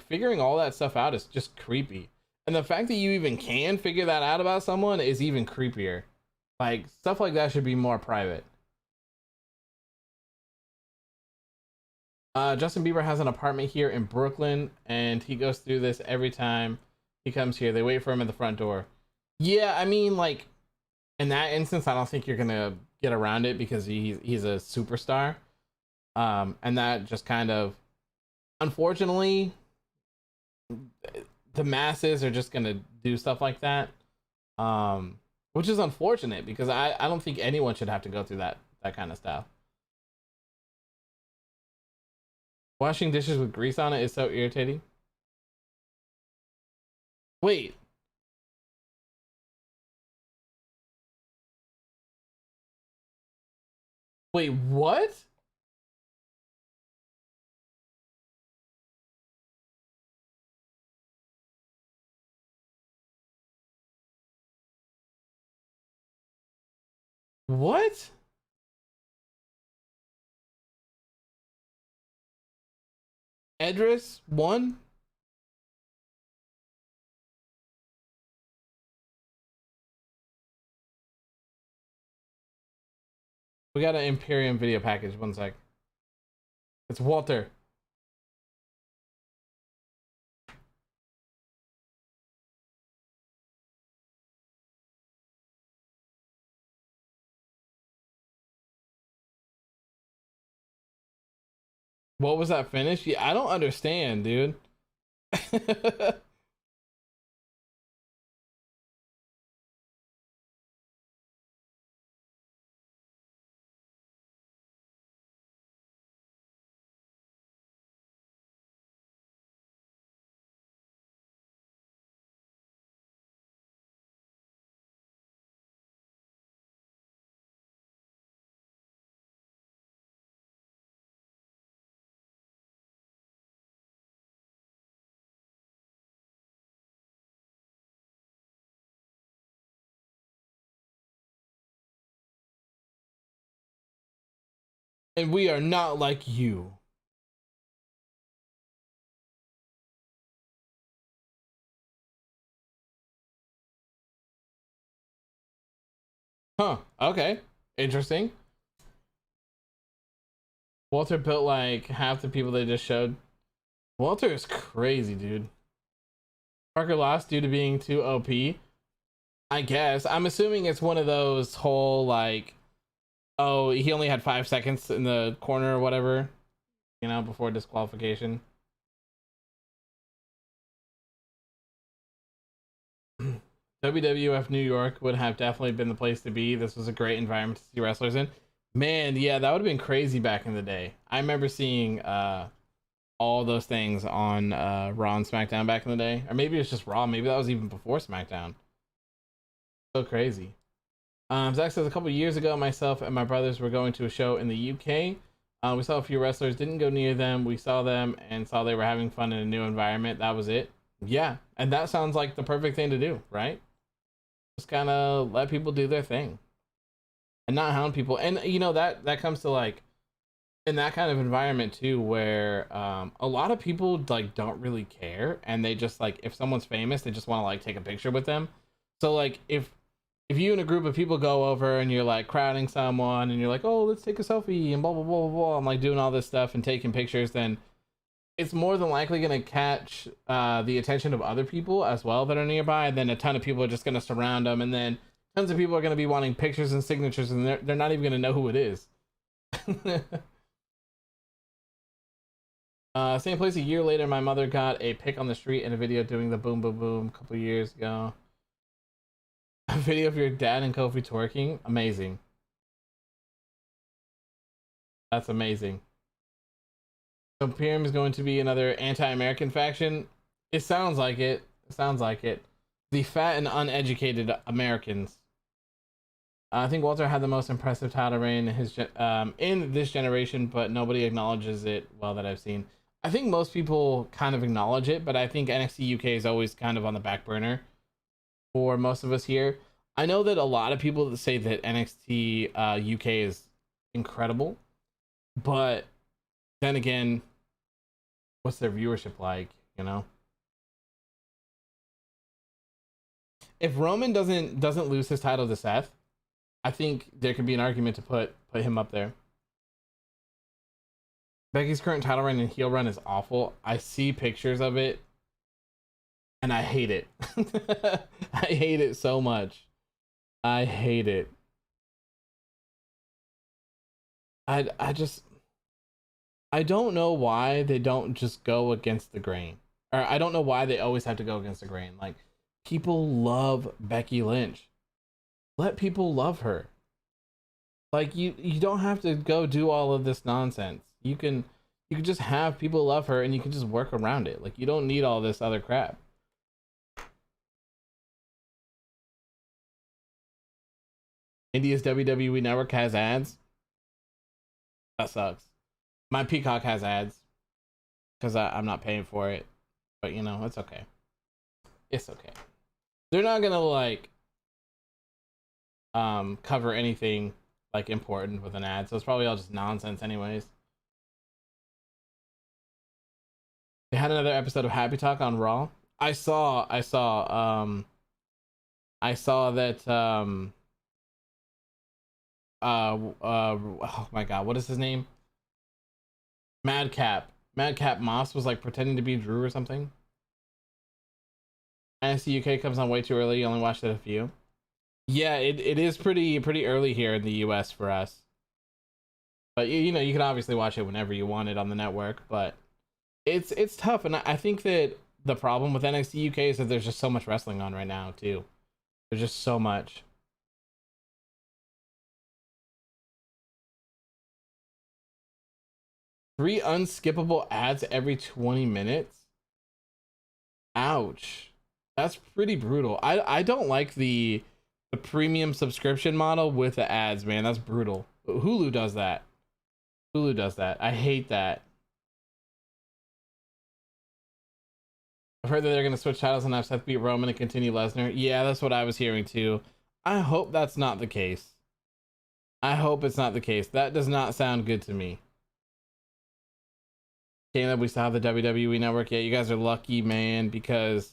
figuring all that stuff out is just creepy. And the fact that you even can figure that out about someone is even creepier. Like, stuff like that should be more private. Justin Bieber has an apartment here in Brooklyn, and he goes through this every time he comes here. They wait for him at the front door. Yeah, I mean, like, in that instance, I don't think you're gonna get around it because he's a superstar. And that just kind of, unfortunately, the masses are just gonna do stuff like that. Which is unfortunate because I don't think anyone should have to go through that kind of stuff. Washing dishes with grease on it is so irritating. Wait. Wait, what? What? Edris won? We got an Imperium video package. One sec. It's Walter. What was that finish? Yeah, I don't understand, dude. And we are not like you. Huh. Okay. Interesting. Walter built like half the people they just showed. Walter is crazy, dude. Parker lost due to being too OP. I guess. I'm assuming it's one of those whole like, oh, he only had 5 seconds in the corner or whatever, you know, before disqualification. WWF New York would have definitely been the place to be. This was a great environment to see wrestlers in. Man, yeah, that would have been crazy back in the day. I remember seeing all those things on Raw and SmackDown back in the day. Or maybe it's just Raw. Maybe that was even before SmackDown. So crazy. Zach says a couple years ago, myself and my brothers were going to a show in the UK. We saw a few wrestlers, didn't go near them. We saw them and saw they were having fun in a new environment. That was it. Yeah, and that sounds like the perfect thing to do, right? Just kind of let people do their thing and not hound people. And you know, that comes to like in that kind of environment too, where a lot of people like don't really care, and they just like, if someone's famous, they just want to like take a picture with them. So like if you and a group of people go over and you're like crowding someone and you're like, oh, let's take a selfie and blah blah blah blah blah, I'm like doing all this stuff and taking pictures, then it's more than likely going to catch the attention of other people as well that are nearby, and then a ton of people are just going to surround them, and then tons of people are going to be wanting pictures and signatures, and they're not even going to know who it is. Same place a year later, my mother got a pic on the street and a video doing the boom boom boom a couple years ago. A video of your dad and Kofi twerking. Amazing. That's amazing. So Imperium is going to be another anti-American faction. It sounds like it. It sounds like it. The fat and uneducated Americans. I think Walter had the most impressive title reign in this generation, but nobody acknowledges it well that I've seen. I think most people kind of acknowledge it, but I think NXT UK is always kind of on the back burner for most of us here. I know that a lot of people say that NXT UK is incredible, but then again, what's their viewership like, you know? If Roman doesn't lose his title to Seth, I think there could be an argument to put him up there. Becky's current title run and heel run is awful. I see pictures of it and I hate it. I hate it so much. I hate it. I don't know why they don't just go against the grain. Or I don't know why they always have to go against the grain. Like, people love Becky Lynch. Let people love her. Like, you don't have to go do all of this nonsense. You can just have people love her and you can just work around it. Like, you don't need all this other crap. India's WWE Network has ads. That sucks. My Peacock has ads because I'm not paying for it. But, you know, it's okay. It's okay. They're not gonna like cover anything like important with an ad, so it's probably all just nonsense anyways. They had another episode of Happy Talk on Raw. I saw that oh my god, what is his name? Madcap Moss was like pretending to be Drew or something. NXT UK comes on way too early. You only watched it a few. Yeah, it is pretty early here in the US for us. But you know, you can obviously watch it whenever you want it on the network, but it's tough. And I think that the problem with NXT UK is that there's just so much wrestling on right now too. There's just so much. Three unskippable ads every 20 minutes. Ouch. That's pretty brutal. I don't like the premium subscription model with the ads, man. That's brutal. Hulu does that. Hulu does that. I hate that. I've heard that they're gonna switch titles and have Seth beat Roman and continue Lesnar. Yeah, that's what I was hearing too. I hope that's not the case. I hope it's not the case. That does not sound good to me. Caleb, we still have the WWE Network. Yeah, you guys are lucky, man, because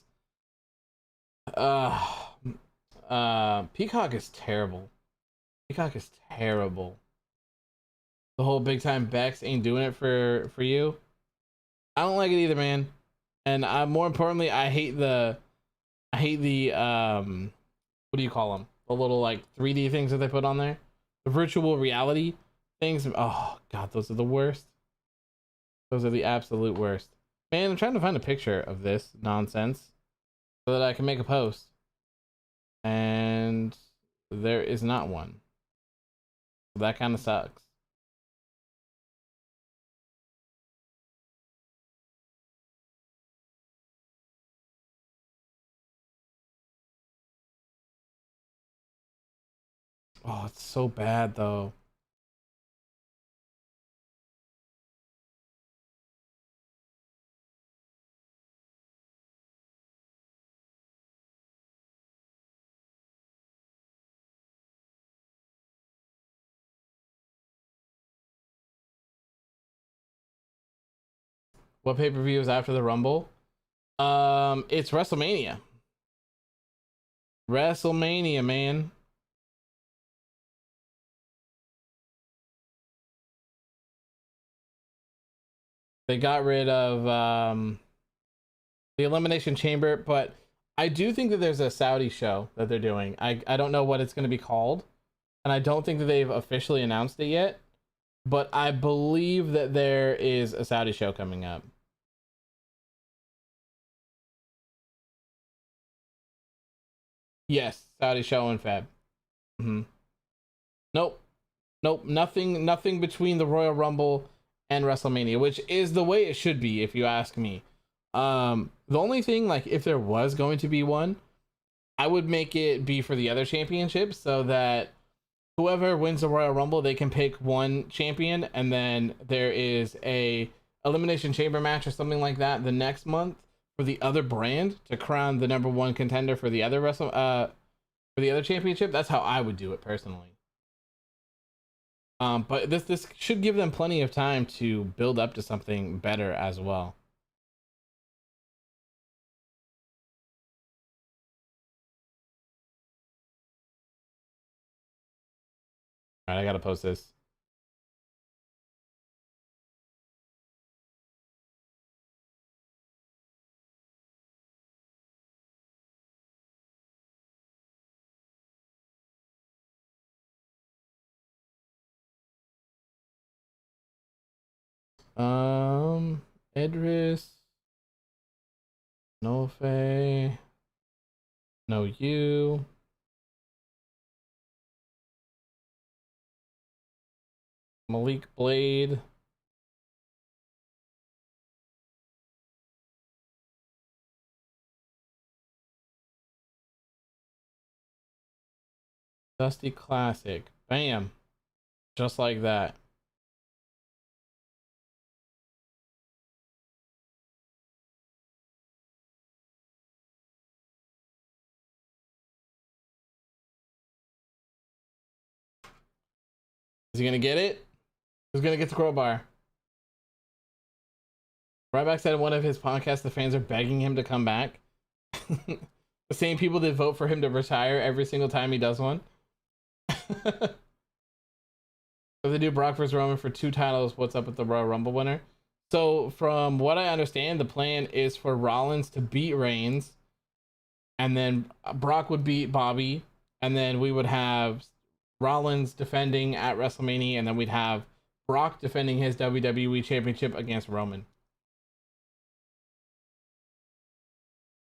Peacock is terrible. Peacock is terrible. The whole big time Bex ain't doing it for you. I don't like it either, man. And more importantly, I hate the what do you call them? The little like 3D things that they put on there. The virtual reality things. Oh god, those are the worst. Those are the absolute worst. Man, I'm trying to find a picture of this nonsense so that I can make a post. And there is not one. So that kind of sucks. Oh, it's so bad though. What pay-per-view is after the Rumble? It's WrestleMania. WrestleMania, man. They got rid of the Elimination Chamber, but I do think that there's a Saudi show that they're doing. I don't know what it's going to be called, and I don't think that they've officially announced it yet. but I believe that there is a Saudi show coming up. Yes, Saudi show in Feb. Nope, nope, nothing between the Royal Rumble and WrestleMania, which is the way it should be, if you ask me. The only thing, like, if there was going to be one, I would make it be for the other championships, so that whoever wins the Royal Rumble, they can pick one champion, and then there is a elimination chamber match or something like that the next month for the other brand to crown the number one contender for the other for the other championship. That's how I would do it personally. But this should give them plenty of time to build up to something better as well. All right, I gotta post this. Idris, Nofe, no you. Malik Blade. Dusty Classic. Bam. Just like that. Is he gonna get it? Who's gonna get the crowbar? Ryback said in one of his podcasts the fans are begging him to come back. The same people that vote for him to retire every single time he does one. If they do Brock vs. Roman for 2 titles, what's up with the Royal Rumble winner? So from what I understand, the plan is for Rollins to beat Reigns, and then Brock would beat Bobby, and then we would have Rollins defending at WrestleMania, and then we'd have Brock defending his WWE Championship against Roman.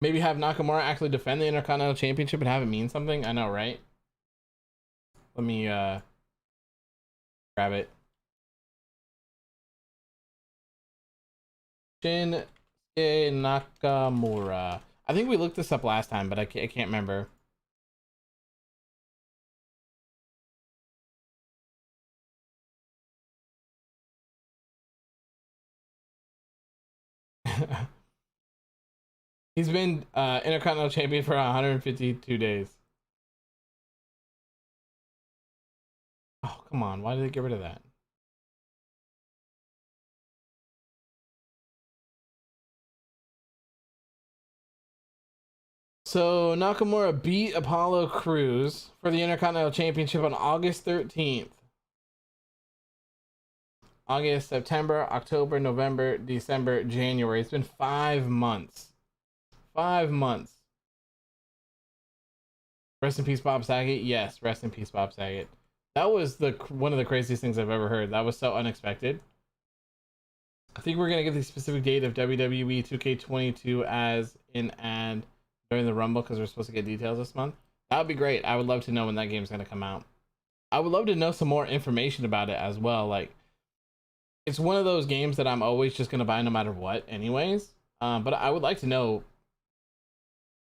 Maybe have Nakamura actually defend the Intercontinental Championship and have it mean something. I know, right? Let me grab it. Shinsuke Nakamura. I think we looked this up last time, but I can't remember. He's been Intercontinental Champion for 152 days. Oh, come on. Why did they get rid of that? So Nakamura beat Apollo Crews for the Intercontinental Championship on August 13th. August, September, October, November, December, January. It's been 5 months. 5 months. Rest in peace, Bob Saget. Yes, rest in peace, Bob Saget. That was one of the craziest things I've ever heard. That was so unexpected. I think we're gonna get the specific date of WWE 2K22 as in ad during the Rumble, because we're supposed to get details this month. That would be great. I would love to know when that game's gonna come out. I would love to know some more information about it as well. Like, it's one of those games that I'm always just gonna buy no matter what, anyways. But I would like to know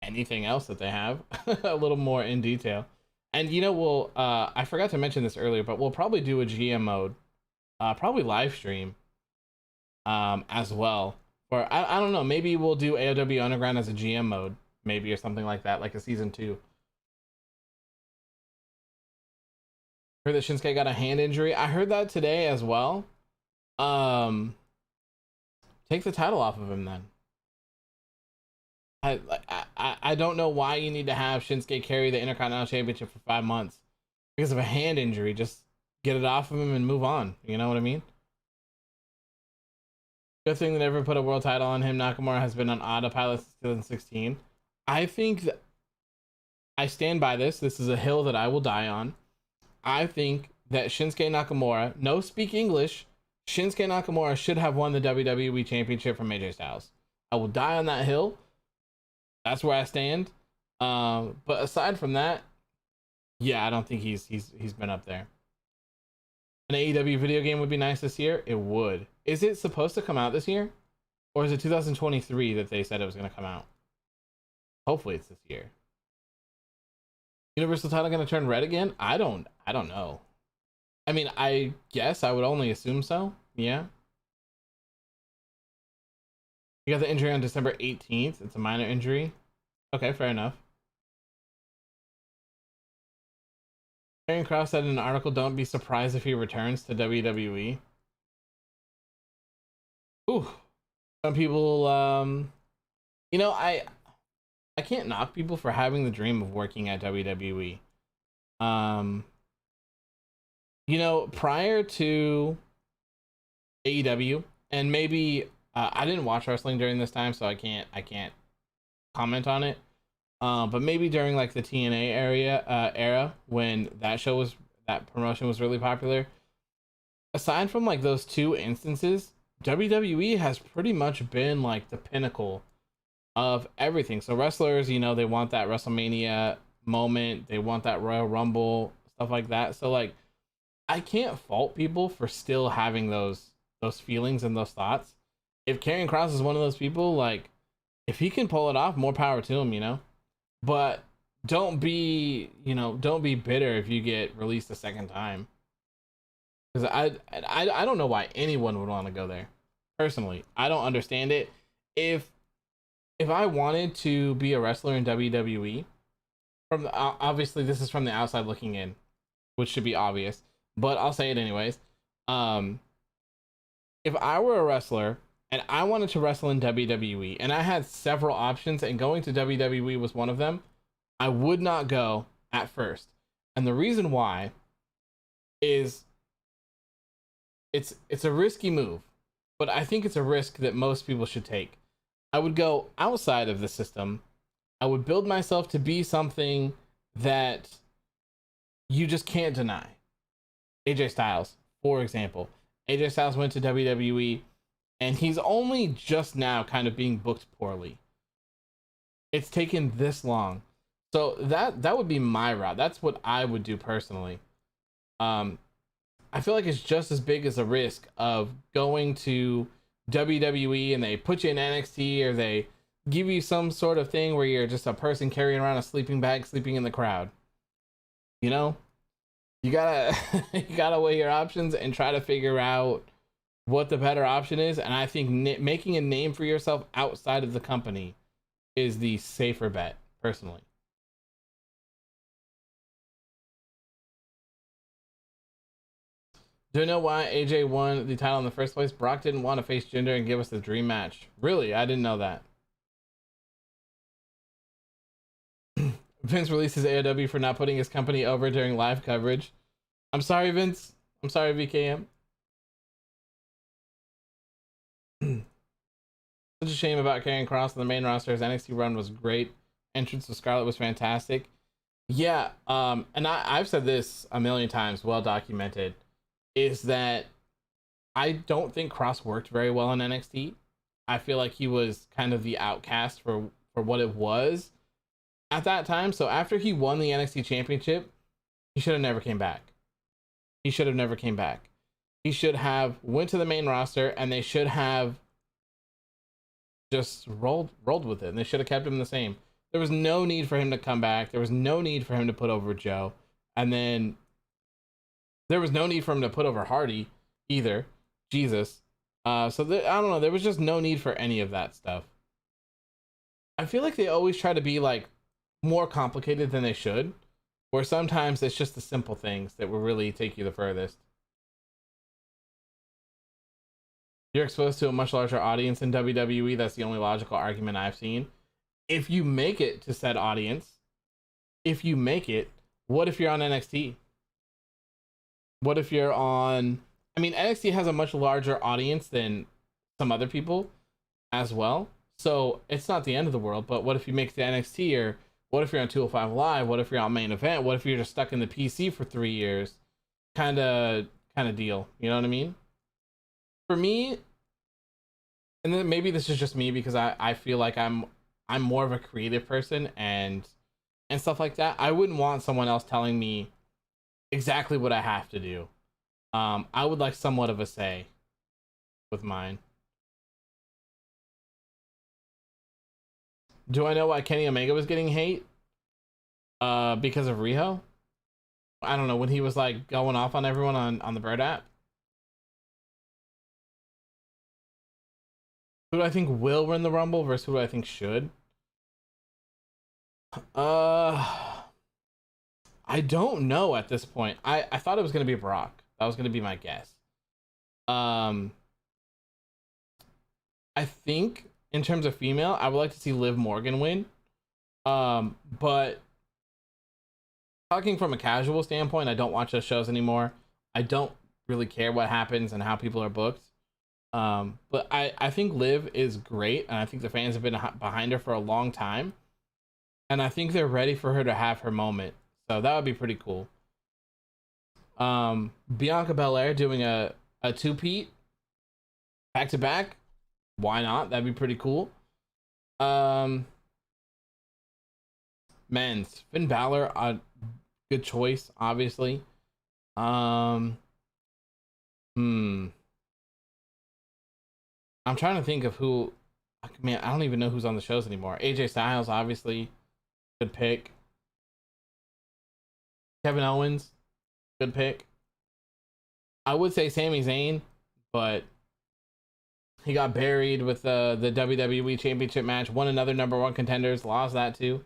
anything else that they have a little more in detail. And you know, we'll I forgot to mention this earlier, but we'll probably do a GM mode, probably live stream as well. Or I don't know, maybe we'll do AOW Underground as a GM mode, maybe, or something like that, like a season 2. Heard that Shinsuke got a hand injury. I heard that today as well. Take the title off of him then. I don't know why you need to have Shinsuke carry the Intercontinental Championship for 5 months because of a hand injury. Just get it off of him and move on. You know what I mean? Good thing they never put a world title on him. Nakamura has been on autopilot since 2016. I think that I stand by this. This is a hill that I will die on. I think that Shinsuke Nakamura, no speak English, Shinsuke Nakamura should have won the WWE Championship from AJ Styles. I will die on that hill. That's where I stand. But aside from that, yeah, I don't think he's been up there. An AEW video game would be nice this year. It would. Is it supposed to come out this year? Or is it 2023 that they said it was going to come out? Hopefully it's this year. Universal title going to turn red again? I don't know. I mean, I guess I would only assume so. Yeah. You got the injury on December 18th. It's a minor injury. Okay, fair enough. Aaron Cross said in an article, don't be surprised if he returns to WWE. Ooh. Some people, you know, I can't knock people for having the dream of working at WWE. You know, prior to AEW, and maybe I didn't watch wrestling during this time, so I can't comment on it. But maybe during like the TNA era when that promotion was really popular. Aside from like those two instances, WWE has pretty much been like the pinnacle of everything. So wrestlers, you know, they want that WrestleMania moment, they want that Royal Rumble, stuff like that. So like, I can't fault people for still having those feelings and those thoughts. If Karrion Kross is one of those people, like, if he can pull it off, more power to him, you know. But don't be bitter if you get released a second time. Because I don't know why anyone would want to go there. Personally, I don't understand it. If I wanted to be a wrestler in WWE, obviously this is from the outside looking in, which should be obvious, but I'll say it anyways. If I were a wrestler and I wanted to wrestle in WWE and I had several options and going to WWE was one of them, I would not go at first. And the reason why is it's a risky move, but I think it's a risk that most people should take. I would go outside of the system. I would build myself to be something that you just can't deny. AJ Styles, for example. AJ Styles went to WWE and he's only just now kind of being booked poorly. It's taken this long. So that would be my route. That's what I would do personally. I feel like it's just as big as a risk of going to WWE and they put you in NXT, or they give you some sort of thing where you're just a person carrying around a sleeping bag, sleeping in the crowd. You know, you gotta weigh your options and try to figure out what the better option is. And I think making a name for yourself outside of the company is the safer bet, personally. Do you know why AJ won the title in the first place? Brock didn't want to face Jinder and give us the dream match. Really? I didn't know that. Vince releases AEW for not putting his company over during live coverage. I'm sorry, Vince. I'm sorry, VKM. Such a shame about Karrion Kross on the main roster. His NXT run was great. Entrance of Scarlett was fantastic. Yeah, and I've said this a million times, well documented, is that I don't think Kross worked very well in NXT. I feel like he was kind of the outcast for what it was at that time. So after he won the NXT Championship, he should have never came back. He should have never came back. He should have went to the main roster, and they should have just rolled with it, and they should have kept him the same. There was no need for him to come back. There was no need for him to put over Joe, and then there was no need for him to put over Hardy either. Jesus. I don't know. There was just no need for any of that stuff. I feel like they always try to be like more complicated than they should, or sometimes it's just the simple things that will really take you the furthest. You're exposed to a much larger audience in WWE. That's the only logical argument I've seen. If you make it to said audience, what if you're on NXT? What if you're on... I mean, NXT has a much larger audience than some other people as well. So it's not the end of the world, but what if you make it to NXT, or what if you're on 205 Live? What if you're on Main Event? What if you're just stuck in the PC for 3 years? kind of deal. You know what I mean? For me, and then maybe this is just me because I feel like I'm more of a creative person and stuff like that. I wouldn't want someone else telling me exactly what I have to do. I would like somewhat of a say with mine. Do I know why Kenny Omega was getting hate? Because of Riho? I don't know, when he was like going off on everyone on the Bird app. Who do I think will win the Rumble versus who do I think should? I don't know at this point. I thought it was gonna be Brock. That was gonna be my guess. I think in terms of female, I would like to see Liv Morgan win. But talking from a casual standpoint, I don't watch those shows anymore. I don't really care what happens and how people are booked. But I think Liv is great, and I think the fans have been behind her for a long time. And I think they're ready for her to have her moment. So that would be pretty cool. Bianca Belair doing a two-peat back to back. Why not? That'd be pretty cool. Men's Finn Balor, a good choice, obviously. I'm trying to think of who. Man, I don't even know who's on the shows anymore. AJ Styles, obviously, good pick. Kevin Owens, good pick. I would say Sami Zayn, but he got buried with the WWE Championship match. Won another #1 contenders, lost that too.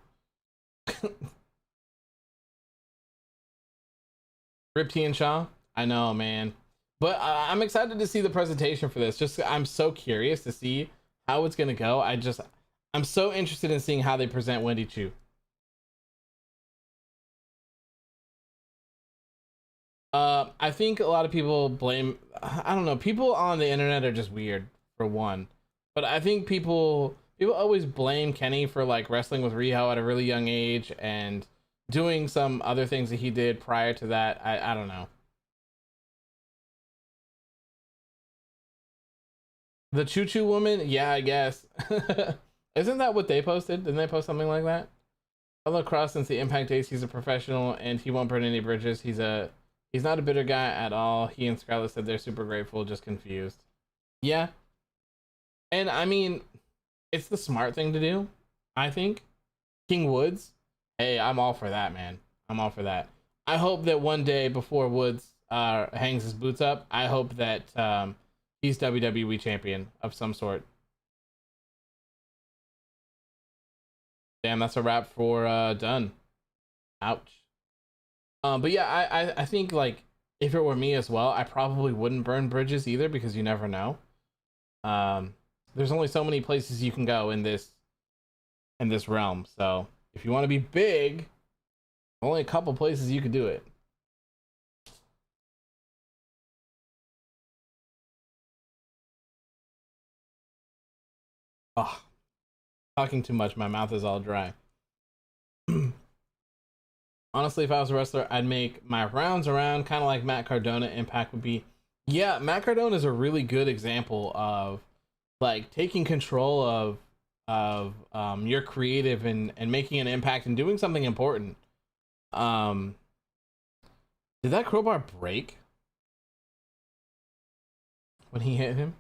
Rip T and Shaw, I know, man, but I'm excited to see the presentation for this. Just I'm so curious to see how it's gonna go. I'm so interested in seeing how they present Wendy Choo. I think a lot of people blame, I don't know, people on the internet are just weird, for one. But I think people always blame Kenny for like wrestling with Riho at a really young age and doing some other things that he did prior to that. I don't know. The Choo Choo woman, yeah, I guess. Isn't that what they posted? Didn't they post something like that? Hello Cross, since the Impact days, he's a professional and he won't burn any bridges. He's not a bitter guy at all. He and Scarlett said they're super grateful, just confused. Yeah. And I mean, it's the smart thing to do, I think. King Woods, hey, I'm all for that, man. I'm all for that. I hope that one day before Woods hangs his boots up, I hope that he's WWE champion of some sort. Damn, that's a wrap for Dunne. Ouch. But yeah, I think like if it were me as well, I probably wouldn't burn bridges either because you never know. There's only so many places you can go in this realm. So if you want to be big, only a couple places you could do it. Oh, talking too much. My mouth is all dry. Honestly, if I was a wrestler, I'd make my rounds around kind of like Matt Cardona. Impact would be, yeah, Matt Cardona is a really good example of like taking control of your creative and making an impact and doing something important. Did that crowbar break when he hit him?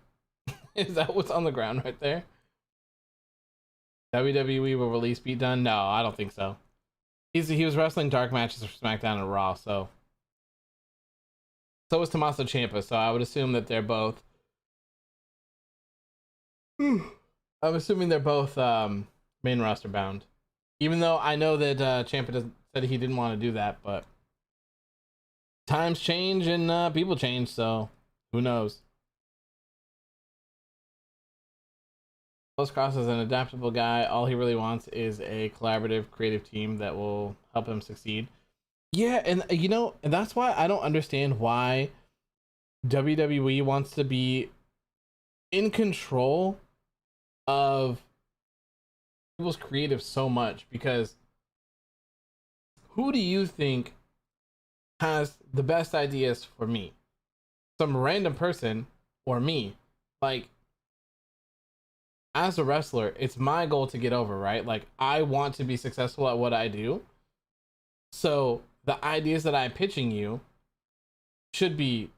Is that what's on the ground right there? WWE will release Pete Dunne? No, I don't think so. He was wrestling dark matches for SmackDown and Raw, so was Tommaso Ciampa, so I would assume that they're both I'm assuming they're both main roster bound. Even though I know that Ciampa said he didn't want to do that, but times change and people change, so who knows? Cross is an adaptable guy. All he really wants is a collaborative, creative team that will help him succeed. Yeah, and you know, and that's why I don't understand why WWE wants to be in control of people's creative so much, because who do you think has the best ideas for me. Some random person or me. Like, as a wrestler, it's my goal to get over, right? Like, I want to be successful at what I do. So the ideas that I'm pitching you should be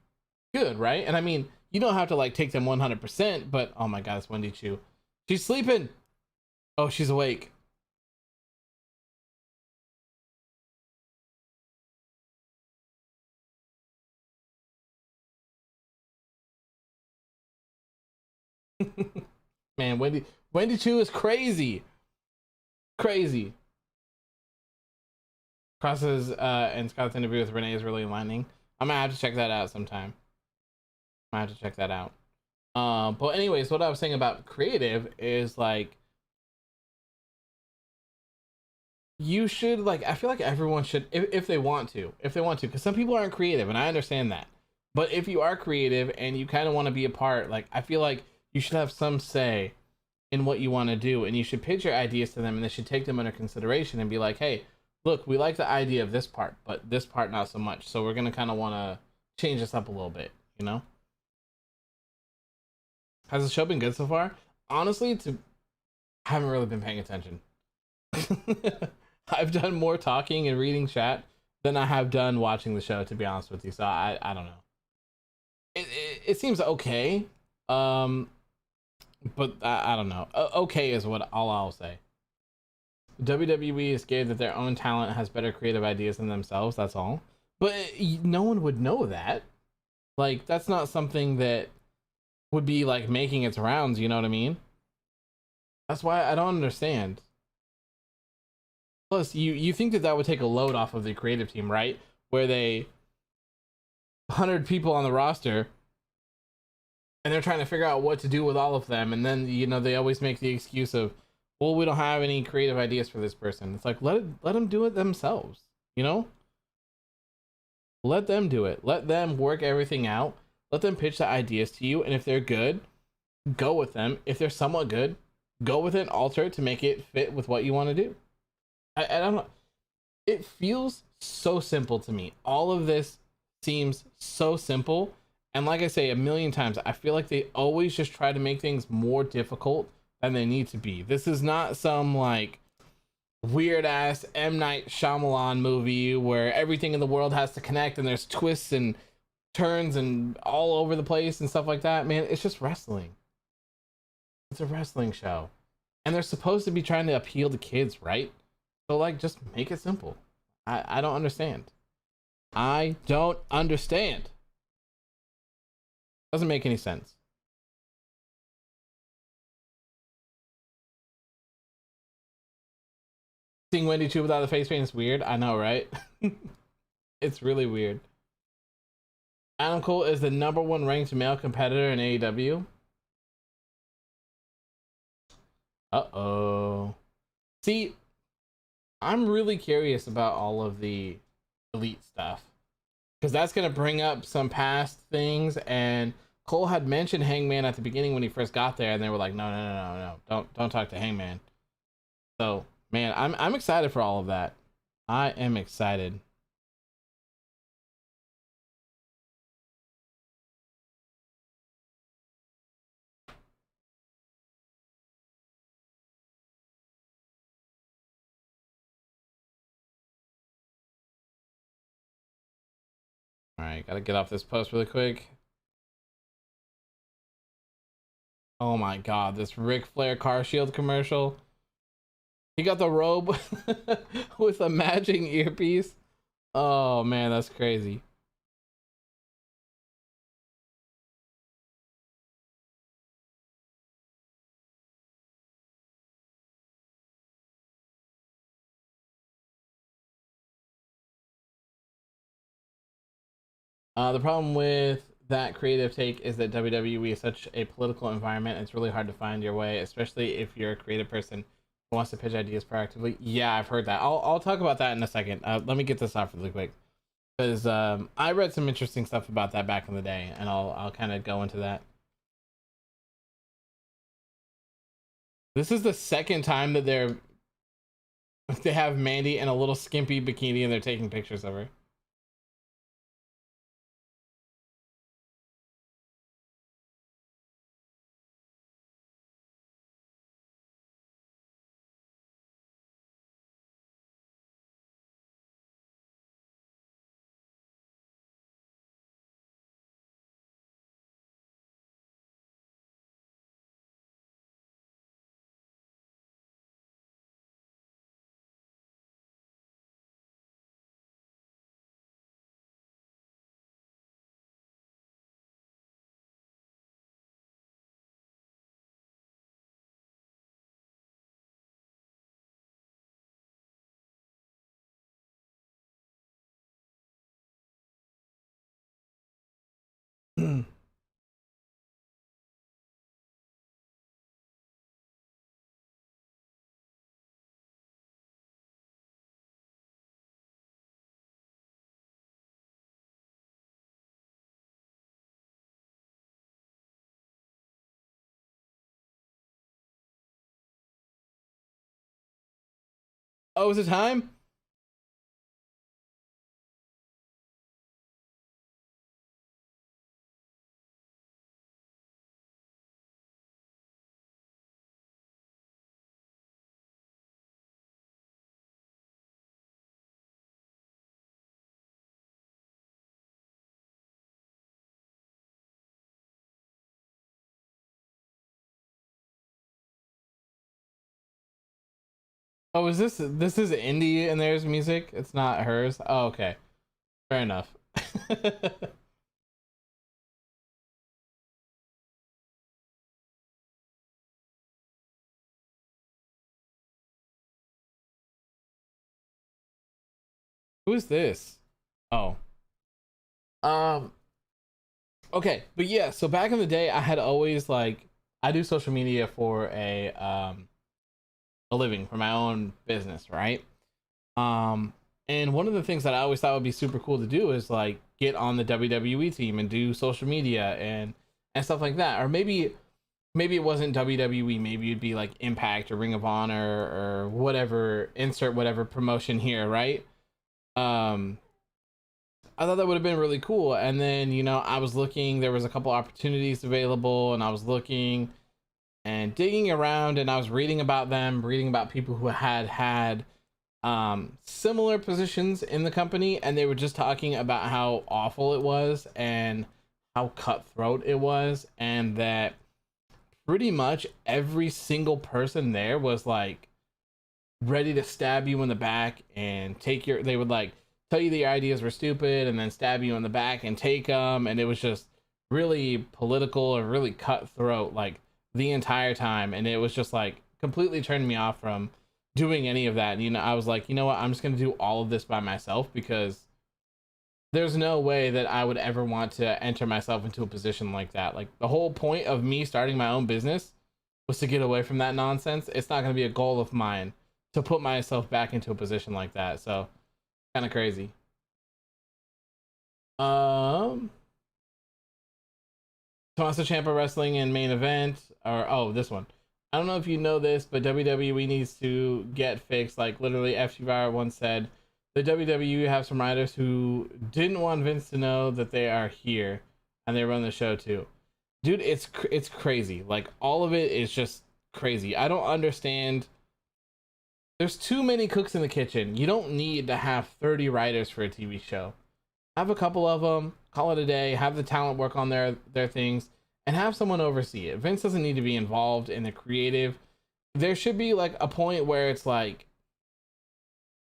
good, right? And I mean, you don't have to like take them 100%, but oh my god, it's Wendy Choo. She's sleeping. Oh, she's awake. Man, Wendy Choo is crazy. Crazy. Cross's and Scott's interview with Renee is really enlightening. I'm gonna have to check that out sometime. I have to check that out. But anyways, what I was saying about creative is like, you should like, I feel like everyone should, if they want to, because some people aren't creative, and I understand that. But if you are creative and you kind of want to be a part, like, I feel like you should have some say in what you want to do, and you should pitch your ideas to them, and they should take them under consideration and be like, hey, look, we like the idea of this part, but this part not so much. So we're gonna kind of want to change this up a little bit, you know? Has the show been good so far? Honestly, I haven't really been paying attention. I've done more talking and reading chat than I have done watching the show, to be honest with you. So I don't know. It seems okay. But I don't know. Okay is what all I'll say. WWE is scared that their own talent has better creative ideas than themselves. That's all. But no one would know that. Like, that's not something that would be like making its rounds. You know what I mean? That's why I don't understand. Plus, you think that would take a load off of the creative team, right? Where they 100 people on the roster, and they're trying to figure out what to do with all of them, and then they always make the excuse of, well, we don't have any creative ideas for this person. It's like, let them do it themselves, let them do it. Let them work everything out. Let them pitch the ideas to you, and if they're good, go with them. If they're somewhat good, go with it, alter it to make it fit with what you want to do. I don't know. It feels so simple to me. All of this seems so simple. And like I say a million times, I feel like they always just try to make things more difficult than they need to be. This is not some like weird ass M. Night Shyamalan movie where everything in the world has to connect and there's twists and turns and all over the place and stuff like that. Man, it's just wrestling. It's a wrestling show. And they're supposed to be trying to appeal to kids, right? So like, just make it simple. I don't understand. I don't understand. Doesn't make any sense. Seeing Wendy Choo without the face paint is weird. I know, right? It's really weird. Adam Cole is the #1 ranked male competitor in AEW. Uh-oh. See, I'm really curious about all of the elite stuff, because that's going to bring up some past things, and Cole had mentioned Hangman at the beginning when he first got there, and they were like, no, don't talk to Hangman. So, man, I'm excited for all of that. I am excited. All right, gotta get off this post really quick. Oh my god, this Ric Flair car shield commercial. He got the robe with a matching earpiece. Oh man, that's crazy. The problem with that creative take is that WWE is such a political environment. It's really hard to find your way, especially if you're a creative person who wants to pitch ideas proactively. Yeah, I've heard that. I'll talk about that in a second. Let me get this off really quick, because I read some interesting stuff about that back in the day, and I'll kind of go into that. This is the second time that they have Mandy in a little skimpy bikini and they're taking pictures of her. Oh, is it time? Oh, is this is indie and there's music? It's not hers. Oh, okay. Fair enough. Who is this? Oh. Um okay, but yeah, so back in the day I had always like I do social media for a living for my own business, right? Um, and one of the things that I always thought would be super cool to do is like get on the WWE team and do social media and stuff like that. Or maybe it wasn't WWE, maybe it'd be like Impact or Ring of Honor or whatever, insert whatever promotion here, right? Um, I thought that would have been really cool. And then, I was looking, there was a couple opportunities available, and I was looking and digging around, and I was reading about them, reading about people who had similar positions in the company, and they were just talking about how awful it was and how cutthroat it was, and that pretty much every single person there was like ready to stab you in the back and they would like tell you the ideas were stupid and then stab you in the back and take them, and it was just really political or really cutthroat like the entire time, and it was just like completely turned me off from doing any of that. I was like, you know what, I'm just gonna do all of this by myself, because there's no way that I would ever want to enter myself into a position like that. Like, the whole point of me starting my own business was to get away from that nonsense. It's not gonna be a goal of mine to put myself back into a position like that. So kind of crazy. um Tommaso Ciampa wrestling in main event, or oh, this one. I don't know if you know this, but WWE needs to get fixed. Like, literally, FTR once said the WWE have some writers who didn't want Vince to know that they are here, and they run the show too. Dude, it's crazy. Like, all of it is just crazy. I don't understand. There's too many cooks in the kitchen. You don't need to have 30 writers for a TV show. Have a couple of them, call it a day, have the talent work on their things, and have someone oversee it. Vince doesn't need to be involved in the creative. There should be like a point where it's like,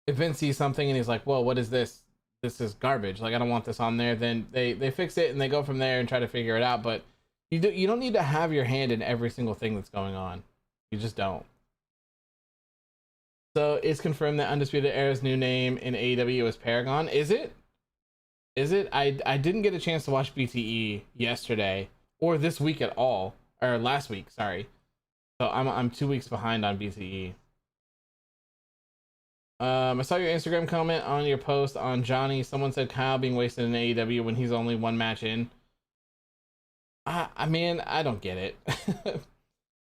if Vince sees something and he's like, whoa, what is this? This is garbage. Like, I don't want this on there. Then they fix it and they go from there and try to figure it out. But you don't need to have your hand in every single thing that's going on. You just don't. So it's confirmed that Undisputed Era's new name in AEW is Paragon. Is it? Is it? I didn't get a chance to watch BTE yesterday or this week at all, or last week, sorry. So I'm 2 weeks behind on BTE. I saw your Instagram comment on your post on Johnny. Someone said Kyle being wasted in AEW when he's only one match in. I mean, I don't get it.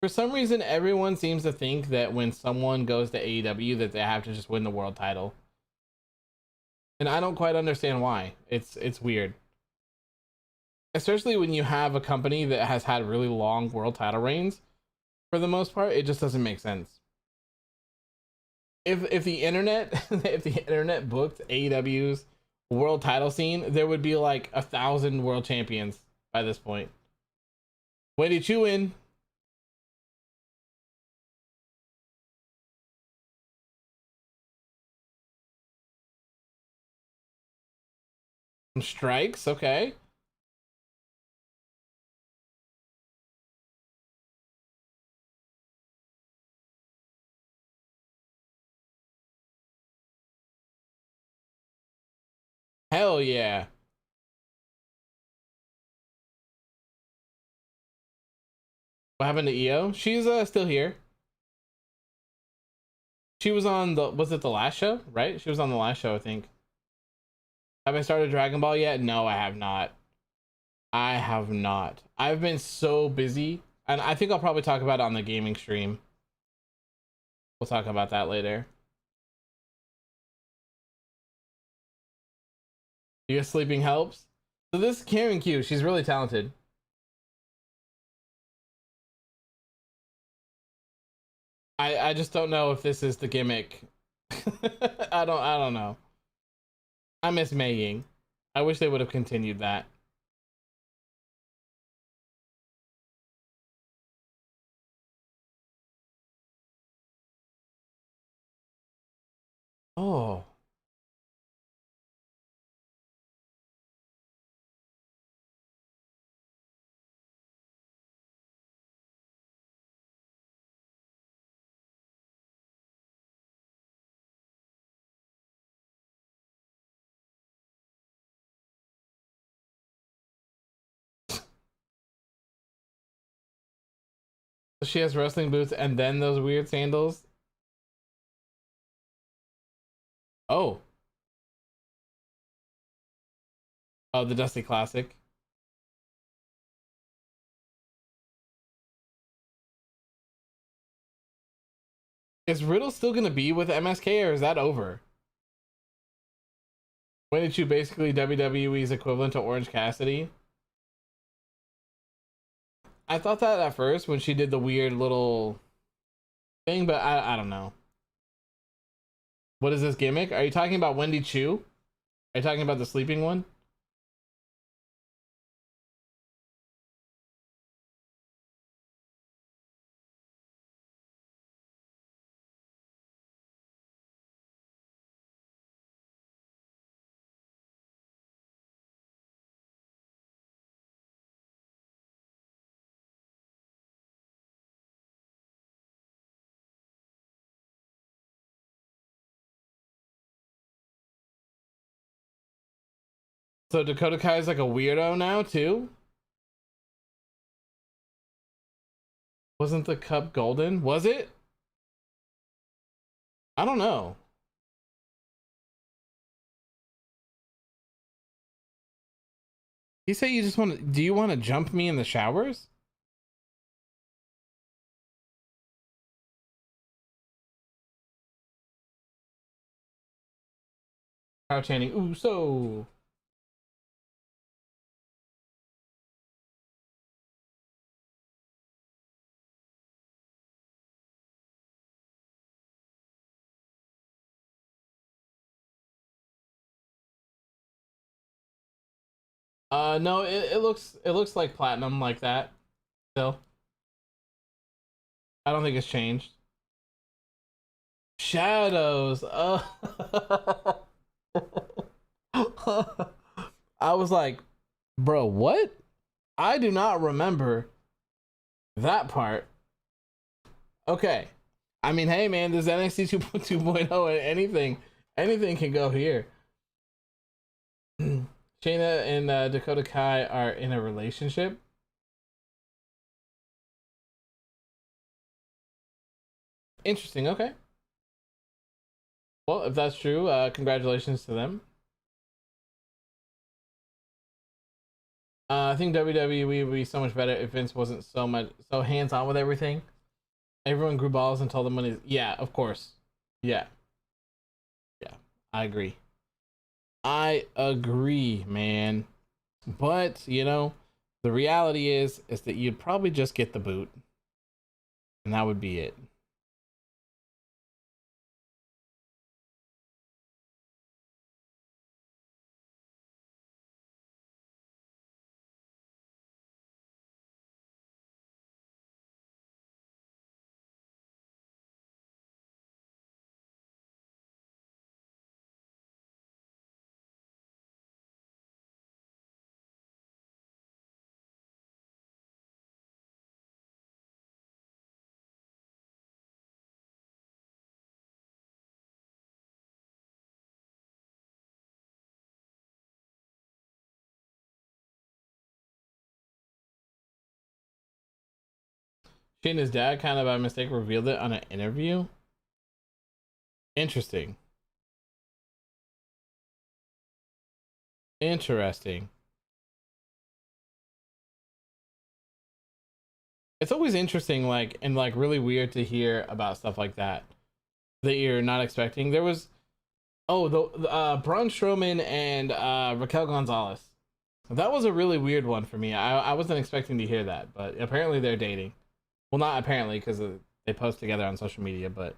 For some reason, everyone seems to think that when someone goes to AEW that they have to just win the world title. And I don't quite understand why. It's weird. Especially when you have a company that has had really long world title reigns. For the most part, it just doesn't make sense. If the internet if the internet booked AEW's world title scene, there would be like 1,000 world champions by this point. Wendy, Choo in. Some strikes, okay. Hell yeah. What happened to EO? She's still here. She was on was it the last show, right? She was on the last show, I think. Have I started Dragon Ball yet? No, I have not. I have not. I've been so busy, and I think I'll probably talk about it on the gaming stream. We'll talk about that later. You guess sleeping helps. So this Karen Q, she's really talented. I just don't know if this is the gimmick. I don't know. I miss Maying. I wish they would have continued that. Oh. She has wrestling boots and then those weird sandals. Oh. Oh, the Dusty Classic. Is Riddle still gonna be with MSK or is that over? When did you basically WWE's equivalent to Orange Cassidy? I thought that at first when she did the weird little thing, but I don't know. What is this gimmick? Are you talking about Wendy Choo? Are you talking about the sleeping one? So Dakota Kai is like a weirdo now too? Wasn't the cup golden? Was it? I don't know. You say you just want to, do you want to jump me in the showers? Crowd chanting, ooh, so. No, it looks like platinum like that. Still. I don't think it's changed. Shadows. I was like, bro, what? I do not remember that part. Okay. I mean, hey man, there's NXT 2.0 and anything can go here. Shayna and Dakota Kai are in a relationship. Interesting. Okay. Well, if that's true, congratulations to them. I think WWE would be so much better if Vince wasn't so hands on with everything. Everyone grew balls and told them when he's, yeah, of course. Yeah. Yeah. I agree. I agree, man. But, you know, the reality is that you'd probably just get the boot. And that would be it. She and his dad kind of by mistake revealed it on an interview. Interesting. Interesting. It's always interesting, like, and like really weird to hear about stuff like that you're not expecting. There was Oh, the Braun Strowman and Raquel Gonzalez. That was a really weird one for me. I wasn't expecting to hear that, but apparently they're dating. Well, not apparently, because they post together on social media, but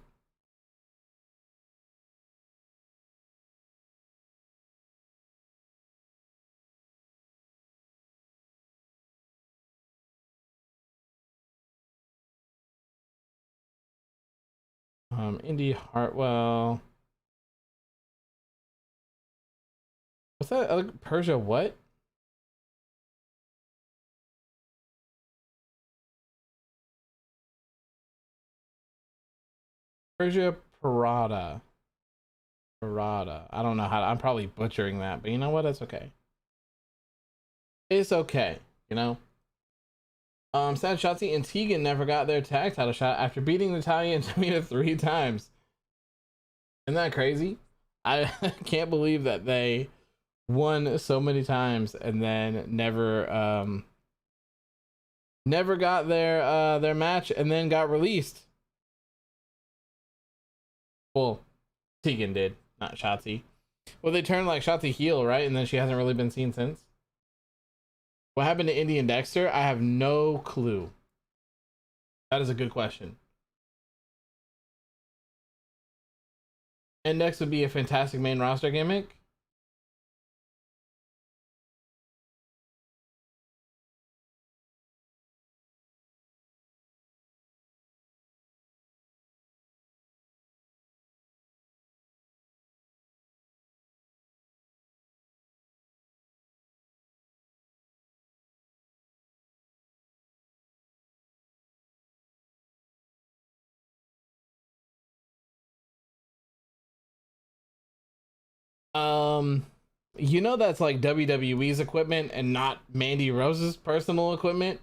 Indy Hartwell. What's that? Persia what? Persia Parada. Parada. I don't know how to, I'm probably butchering that, but you know what? It's okay. It's okay, you know? Sad Shotzi and Tegan never got their tag title shot after beating Natalya and Tamina 3 times. Isn't that crazy? I can't believe that they won so many times and then never got their match and then got released. Well, Tegan did, not Shotzi. Well, they turned like Shotzi heel, right? And then she hasn't really been seen since. What happened to Indy and Dexter? I have no clue. That is a good question. Index would be a fantastic main roster gimmick. You know that's like WWE's equipment and not Mandy Rose's personal equipment.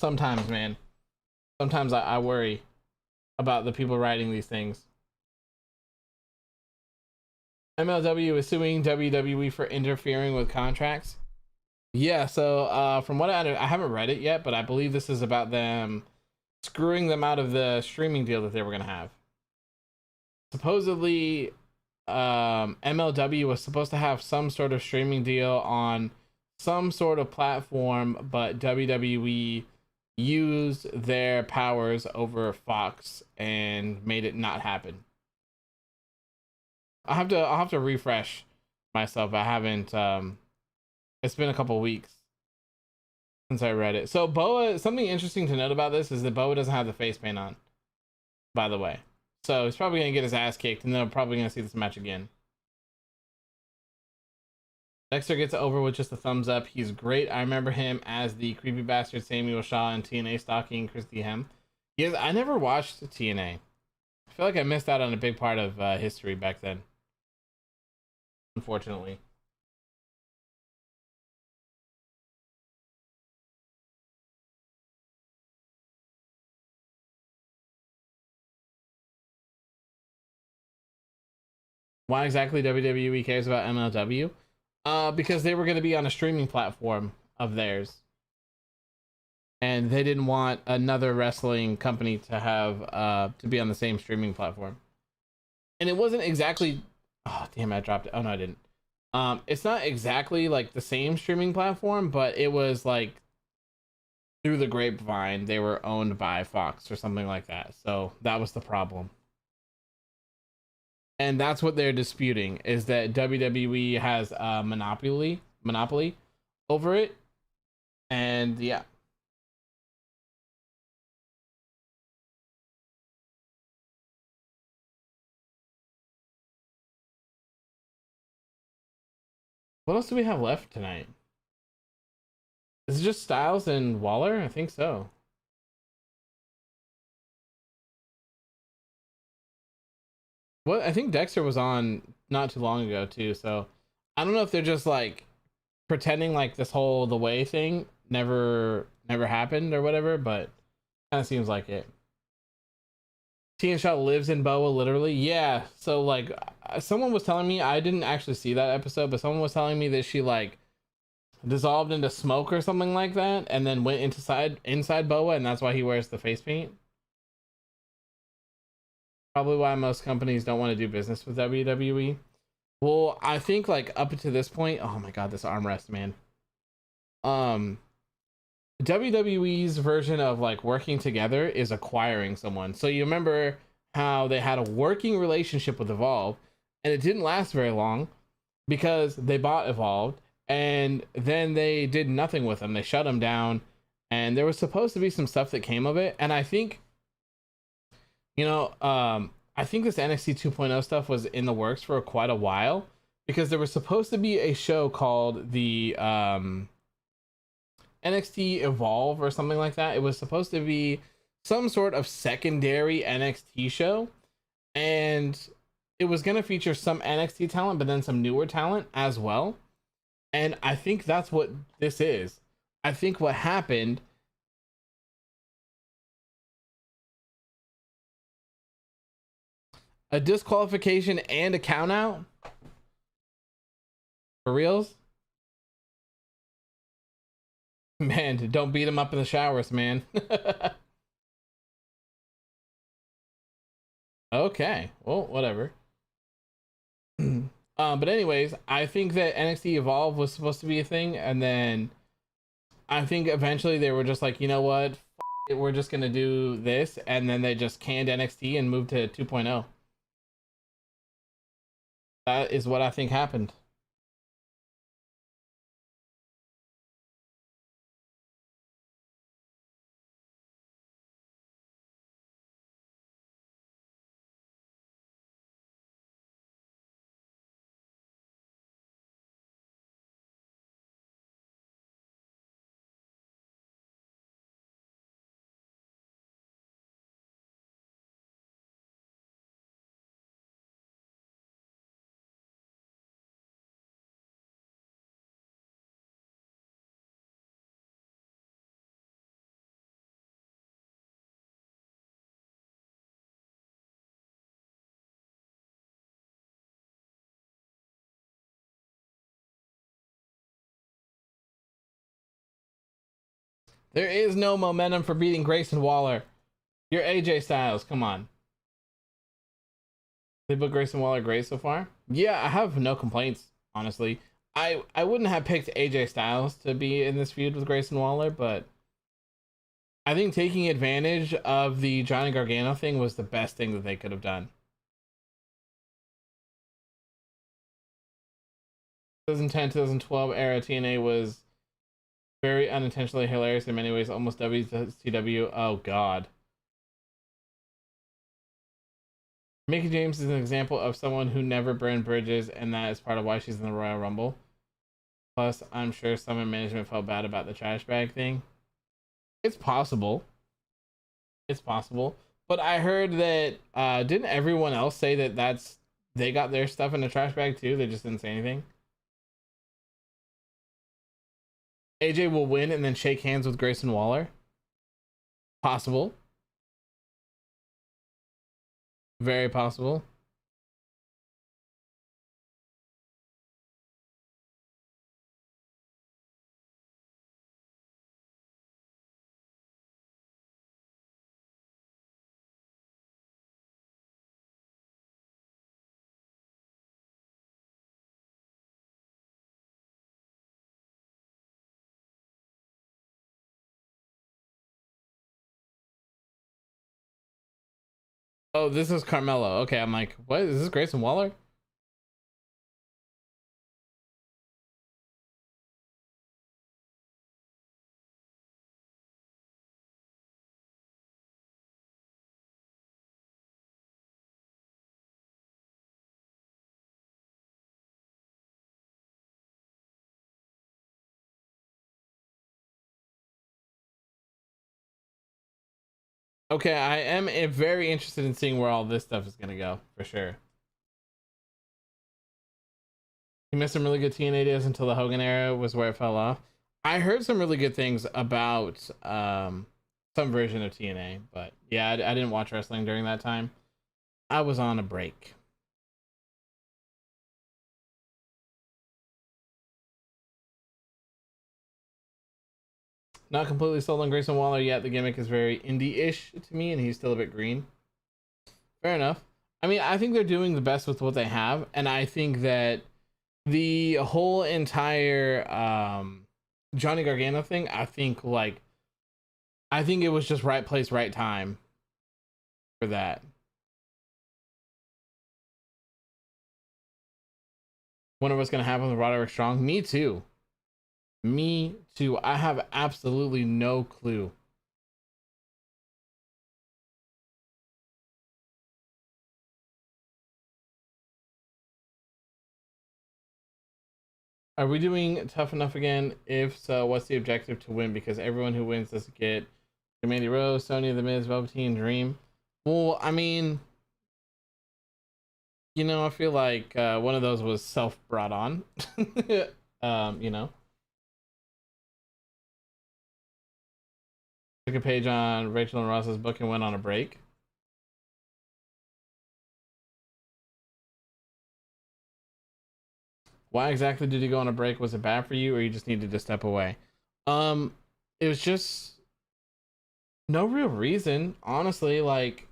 Sometimes, man. Sometimes I worry about the people writing these things. MLW is suing WWE for interfering with contracts. Yeah, so from what I haven't read it yet, but I believe this is about them screwing them out of the streaming deal that they were gonna have. Supposedly, MLW was supposed to have some sort of streaming deal on some sort of platform, but WWE used their powers over Fox and made it not happen. I'll have to refresh myself. I haven't it's been a couple weeks since I read it. So Boa, something interesting to note about this is that Boa doesn't have the face paint on, by the way. So he's probably gonna get his ass kicked, and then we're probably gonna see this match again. Dexter gets over with just a thumbs up. He's great. I remember him as the creepy bastard Samuel Shaw in TNA stalking Christy Hem. Yes, I never watched TNA. I feel like I missed out on a big part of history back then, unfortunately. Why exactly WWE cares about MLW? Because they were going to be on a streaming platform of theirs, and they didn't want another wrestling company to have to be on the same streaming platform. And it wasn't exactly, oh damn, I dropped it. Oh no, I didn't. It's not exactly like the same streaming platform, but it was like through the grapevine they were owned by Fox or something like that. So that was the problem. And that's what they're disputing, is that WWE has a monopoly over it. And yeah. What else do we have left tonight? Is it just Styles and Waller? I think so. Well, I think Dexter was on not too long ago too, so I don't know if they're just like pretending like this whole the way thing never happened or whatever, but kind of seems like it. Tia Shaw lives in Boa, literally. Yeah, so like someone was telling me, I didn't actually see that episode, but someone was telling me that she like dissolved into smoke or something like that, and then went inside Boa, and that's why he wears the face paint. Probably why most companies don't want to do business with WWE. Well, I think like up to this point, oh my god, this armrest, man. WWE's version of like working together is acquiring someone. So you remember how they had a working relationship with Evolve, and it didn't last very long because they bought Evolved, and then they did nothing with them. They shut them down, and there was supposed to be some stuff that came of it. And I think, I think this NXT 2.0 stuff was in the works for quite a while, because there was supposed to be a show called the NXT Evolve or something like that. It was supposed to be some sort of secondary NXT show, and it was going to feature some NXT talent, but then some newer talent as well. And I think that's what this is. I think what happened, a disqualification and a count out for reals. Man, don't beat him up in the showers, man. Okay, well, whatever. But anyways, I think that NXT Evolve was supposed to be a thing, and then I think eventually they were just like, you know what, we're just gonna do this, and then they just canned NXT and moved to 2.0. That is what I think happened. There is no momentum for beating Grayson Waller. You're AJ Styles, come on. They booked Grayson Waller great so far. Yeah, I have no complaints, honestly. I wouldn't have picked AJ Styles to be in this feud with Grayson Waller, but I think taking advantage of the Johnny Gargano thing was the best thing that they could have done. 2010, 2012 era TNA was very unintentionally hilarious in many ways, almost WCW. Oh god. Mickey James is an example of someone who never burned bridges, and that is part of why she's in the Royal Rumble. Plus, I'm sure some in management felt bad about the trash bag thing. It's possible. It's possible. But I heard that didn't everyone else say that they got their stuff in the trash bag too? They just didn't say anything. AJ will win and then shake hands with Grayson Waller. Possible. Very possible. Oh, this is Carmelo. Okay, I'm like, what? Is this Grayson Waller? Okay, I am very interested in seeing where all this stuff is gonna go, for sure. He missed some really good TNA days until the Hogan era was where it fell off. I heard some really good things about some version of TNA, but yeah, I didn't watch wrestling during that time. I was on a break. Not completely sold on Grayson Waller yet. The gimmick is very indie-ish to me, and he's still a bit green. Fair enough. I mean, I think they're doing the best with what they have, and I think that the whole entire Johnny Gargano thing, I think it was just right place, right time for that. Wonder what's gonna happen with Roderick Strong. Me too. Me too. I have absolutely no clue. Are we doing tough enough again? If so, what's the objective to win? Because everyone who wins doesn't get Mandy Rose, Sonya, The Miz, Velveteen, Dream. Well, I mean, you know, I feel like one of those was self brought on. You know, took a page on Rachel and Ross's book and went on a break. Why exactly did you go on a break? Was it bad for you, or you just needed to step away? It was just no real reason, honestly. Like,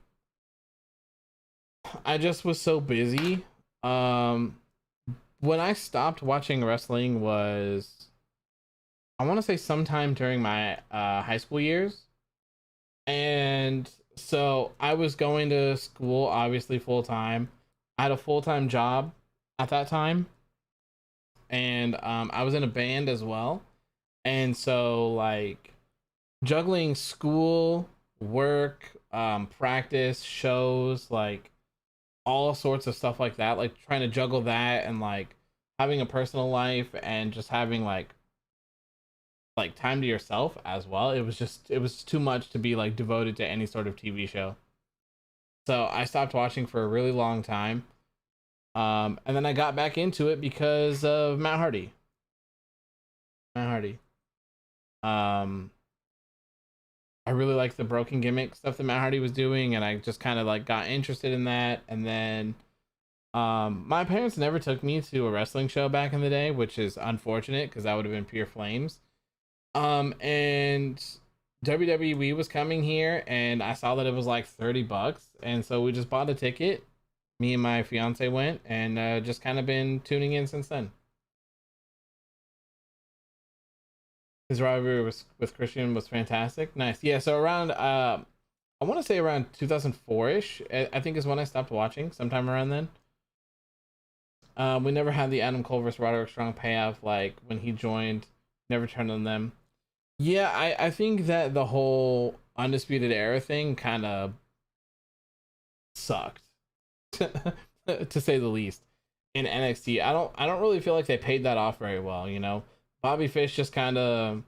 I just was so busy. When I stopped watching wrestling was, I want to say, sometime during my high school years, and so I was going to school obviously full time. I had a full time job at that time, and I was in a band as well, and so like juggling school, work, practice, shows, like all sorts of stuff like that, like trying to juggle that and like having a personal life and just having like time to yourself as well. It was too much to be like devoted to any sort of TV show. So I stopped watching for a really long time. And then I got back into it because of Matt Hardy. Matt Hardy. I really liked the broken gimmick stuff that Matt Hardy was doing, and I just kind of like got interested in that. And then my parents never took me to a wrestling show back in the day, which is unfortunate because that would have been pure flames. And WWE was coming here, and I saw that it was like $30, and so we just bought a ticket. Me and my fiance went, and just kind of been tuning in since then. His rivalry with Christian was fantastic. Nice. Yeah, so around I want to say around 2004ish, I think is when I stopped watching, sometime around then. We never had the Adam Cole versus Roderick Strong payoff like when he joined, never turned on them. Yeah, I think that the whole Undisputed Era thing kind of sucked, to say the least, in NXT. I don't really feel like they paid that off very well, you know. Bobby Fish just kind of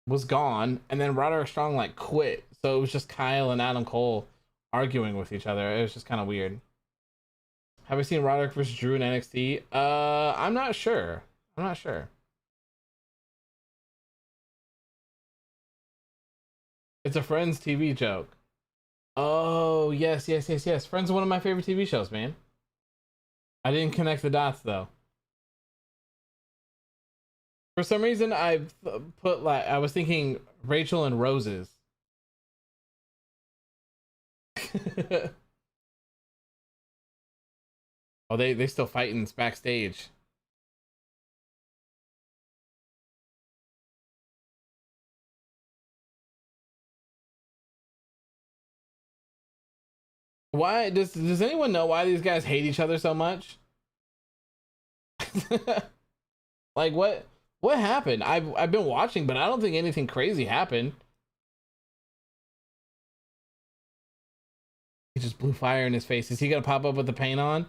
was gone, and then Roderick Strong like quit, so it was just Kyle and Adam Cole arguing with each other. It was just kind of weird. Have we seen Roderick versus Drew in NXT? I'm not sure. I'm not sure. It's a Friends TV joke. Oh, yes, yes, yes, yes. Friends is one of my favorite TV shows, man. I didn't connect the dots though. For some reason, I put like I was thinking Rachel and Roses. Oh, they still fighting backstage. Why does anyone know why these guys hate each other so much? Like what happened? I've been watching, but I don't think anything crazy happened. He just blew fire in his face. Is he gonna pop up with the paint on?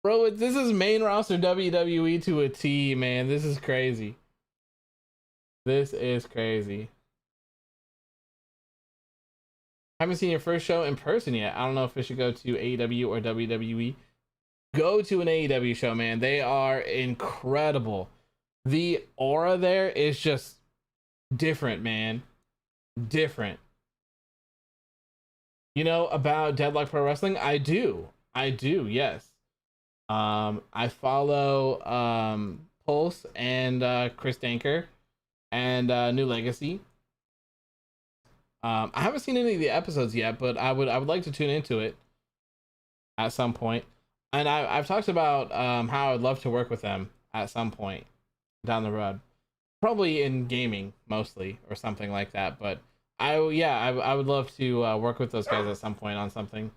Bro, this is main roster WWE to a T, man. This is crazy. This is crazy. Haven't seen your first show in person yet. I don't know if we should go to AEW or WWE. Go to an AEW show, man. They are incredible. The aura there is just different, man. Different. You know about Deadlock Pro Wrestling? I do, yes. I follow Pulse and Chris Danker and New Legacy. I haven't seen any of the episodes yet, but I would like to tune into it at some point. And I've talked about how I'd love to work with them at some point down the road, probably in gaming mostly or something like that. But I would love to work with those guys at some point on something.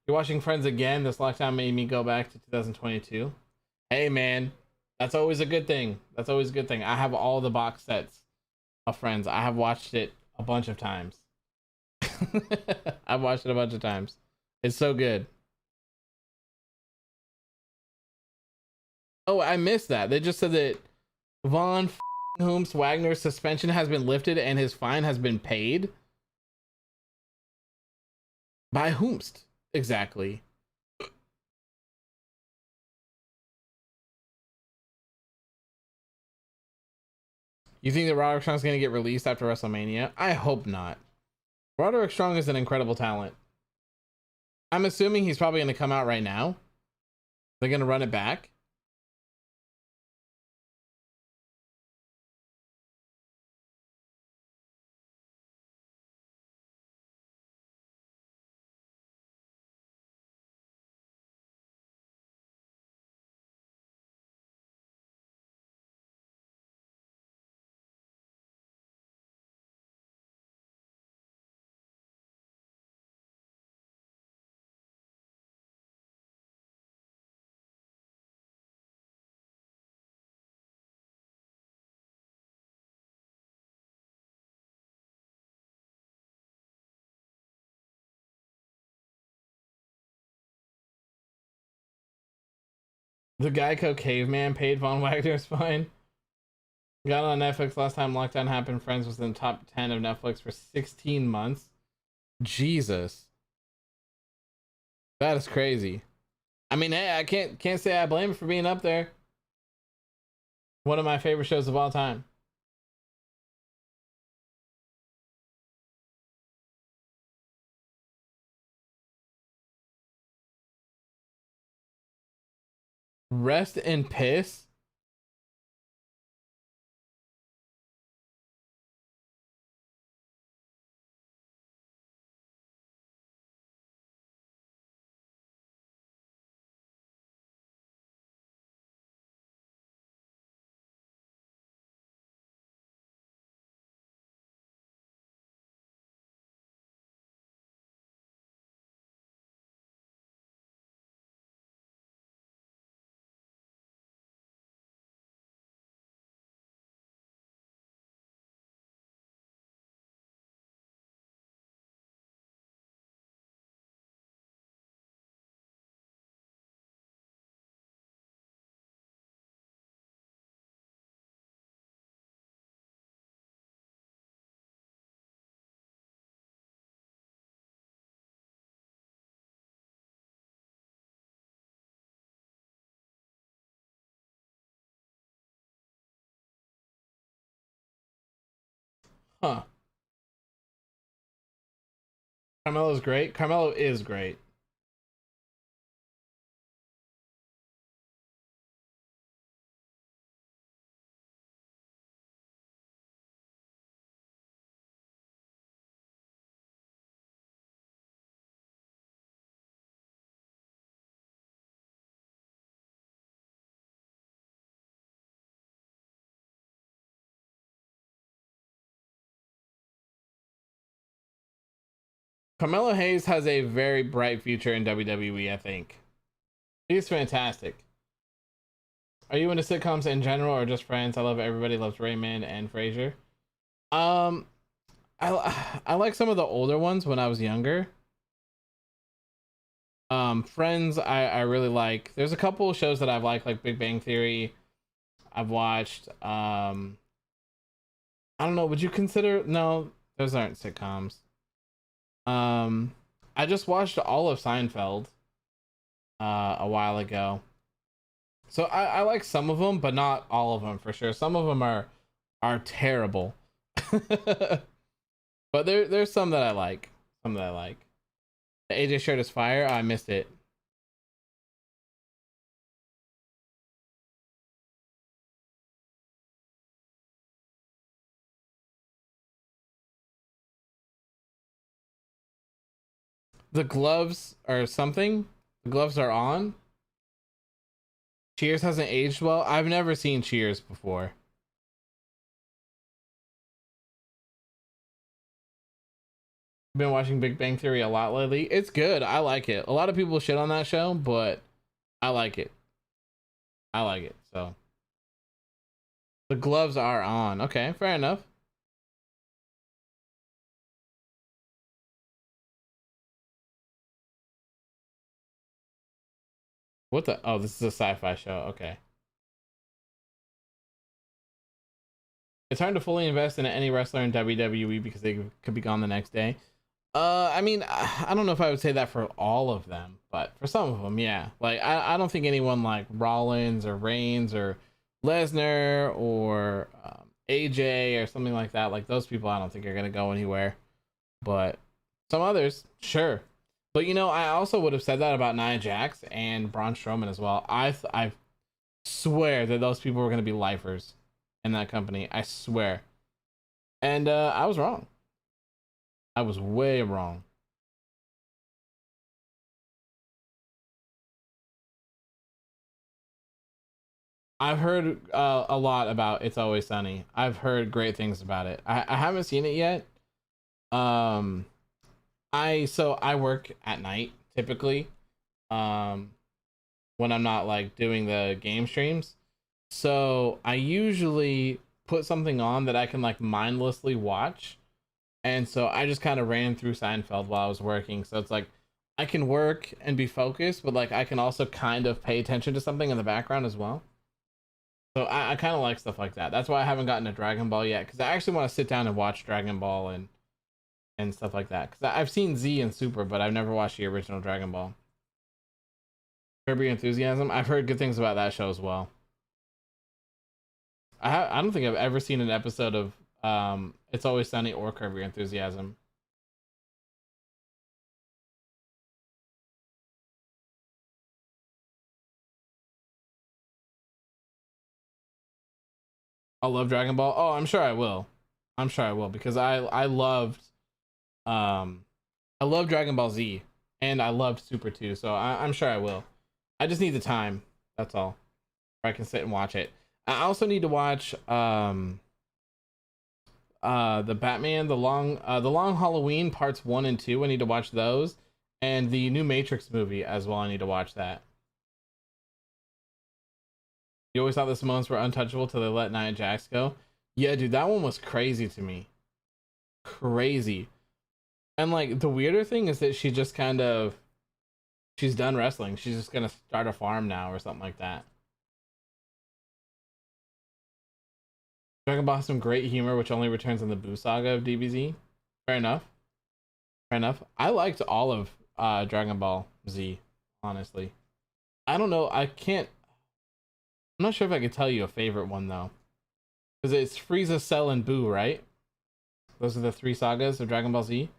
You're watching Friends again. This lockdown made me go back to 2022. Hey man, that's always a good thing. That's always a good thing. I have all the box sets of Friends. I have watched it a bunch of times. I've watched it a bunch of times. It's so good. Oh, I missed that. They just said that Von Hooms Wagner's suspension has been lifted and his fine has been paid. By whomst? Exactly. You think that Roderick Strong's going to get released after WrestleMania? I hope not. Roderick Strong is an incredible talent. I'm assuming he's probably going to come out right now. They're going to run it back. The Geico caveman paid Von Wagner's fine. Got on Netflix last time lockdown happened. Friends was in the top 10 of Netflix for 16 months. Jesus. That is crazy. I mean, hey, I can't say I blame it for being up there. One of my favorite shows of all time. Rest in piss. Huh. Carmelo's great. Carmelo is great. Carmelo Hayes has a very bright future in WWE, I think. He's fantastic. Are you into sitcoms in general or just Friends? I love it. Everybody loves Raymond and Frasier. Um, I like some of the older ones when I was younger. Friends, I really like. There's a couple of shows that I've liked, like Big Bang Theory. I've watched. I don't know. Would you consider? No, those aren't sitcoms. Um, I just watched all of Seinfeld a while ago. So I like some of them, but not all of them for sure. Some of them are terrible. But there's some that I like. Some that I like. The AJ shirt is fire. Oh, I missed it. The gloves or something. The gloves are on. Cheers hasn't aged well. I've never seen Cheers before. Been watching Big Bang Theory a lot lately. It's good. I like it. A lot of people shit on that show, but I like it. I like it. So the gloves are on. Okay, fair enough. What the? Oh, this is a sci-fi show. Okay. It's hard to fully invest in any wrestler in WWE because they could be gone the next day. I mean, I don't know if I would say that for all of them, but for some of them, yeah. Like, I don't think anyone like Rollins or Reigns or Lesnar or AJ or something like that, like those people, I don't think are gonna go anywhere. But some others, sure. But you know, I also would have said that about Nia Jax and Braun Strowman as well. I swear that those people were gonna be lifers in that company. I swear. And I was wrong. I was way wrong. I've heard a lot about It's Always Sunny. I've heard great things about it. I haven't seen it yet. Um, I work at night typically. Um, when I'm not like doing the game streams. So I usually put something on that I can like mindlessly watch. And so I just kind of ran through Seinfeld while I was working. So it's like I can work and be focused, but like I can also kind of pay attention to something in the background as well. So I kind of like stuff like that. That's why I haven't gotten to Dragon Ball yet, because I actually want to sit down and watch Dragon Ball and stuff like that. Because I've seen Z and Super, but I've never watched the original Dragon Ball. Kirby Enthusiasm. I've heard good things about that show as well. I don't think I've ever seen an episode of It's Always Sunny or Curb Your Enthusiasm. I love Dragon Ball. Oh, I'm sure I will. I'm sure I will because I loved um I love Dragon Ball Z and I loved Super too. So I'm sure I will. I just need the time. That's all. Where I can sit and watch it. I also need to watch the Batman, the long Halloween parts 1 and 2. I need to watch those, and the new Matrix movie as well. I need to watch that. You always thought the Samoans were untouchable till they let Nia Jax go. Yeah, dude, that one was crazy to me. Crazy. And like the weirder thing is that she just kind of she's done wrestling. She's just gonna start a farm now or something like that. Dragon Ball has some great humor, which only returns in the Boo Saga of DBZ. Fair enough. Fair enough. I liked all of Dragon Ball Z, honestly. I don't know. I can't. I'm not sure if I could tell you a favorite one though, because it's Frieza, Cell, and Boo, right? Those are the three sagas of Dragon Ball Z.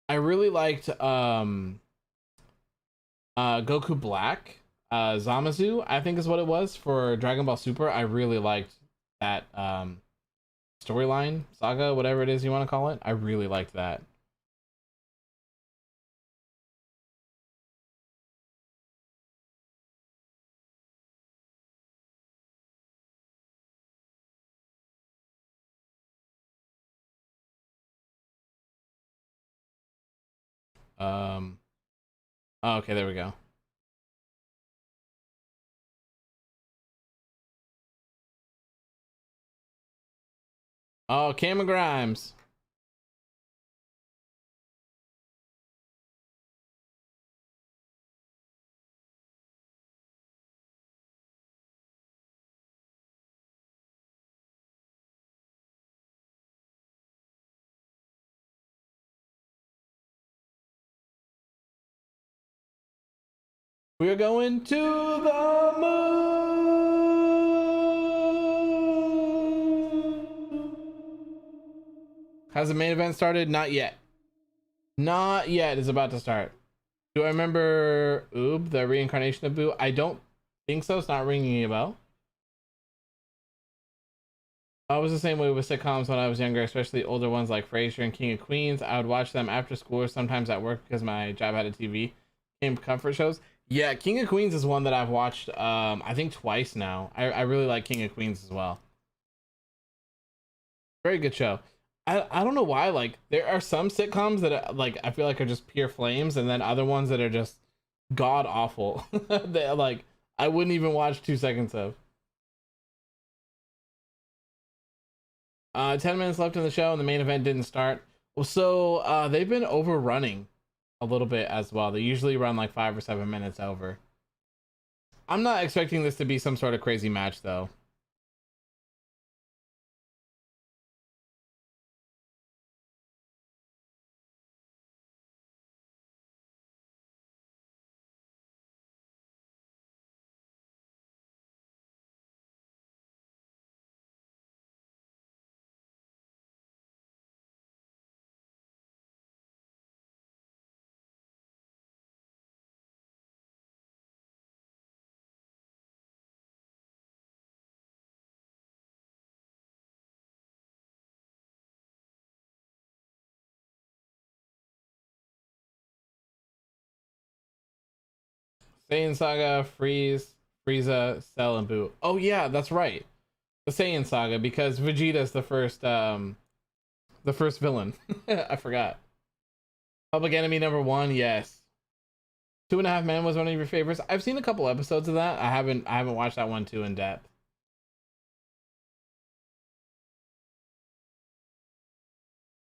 I really liked Goku Black, Zamasu, I think is what it was for Dragon Ball Super. I really liked that storyline, saga, whatever it is you want to call it. I really liked that. Um, oh, okay, there we go. Oh, Cameron Grimes. We're going to the moon. Has the main event started? Not yet. Not yet. It's about to start. Do I remember Oob, the reincarnation of Boo? I don't think so. It's not ringing a bell. I was the same way with sitcoms when I was younger, especially older ones like Frasier and King of Queens. I would watch them after school or sometimes at work because my job had a TV. Came comfort shows. Yeah, King of Queens is one that I've watched I think twice now. I really like King of Queens as well. Very good show. I don't know why, like there are some sitcoms that like I feel like are just pure flames, and then other ones that are just god awful. They like I wouldn't even watch 2 seconds of. 10 minutes left in the show and the main event didn't start. Well, so they've been overrunning a little bit as well. They usually run like 5 or 7 minutes over. I'm not expecting this to be some sort of crazy match though. Saiyan Saga, Frieza, Cell, and Boo. Oh yeah, that's right. The Saiyan Saga, because Vegeta's the first villain. I forgot. Public Enemy #1, yes. 2.5 Men was one of your favorites. I've seen a couple episodes of that. I haven't watched that one too in depth.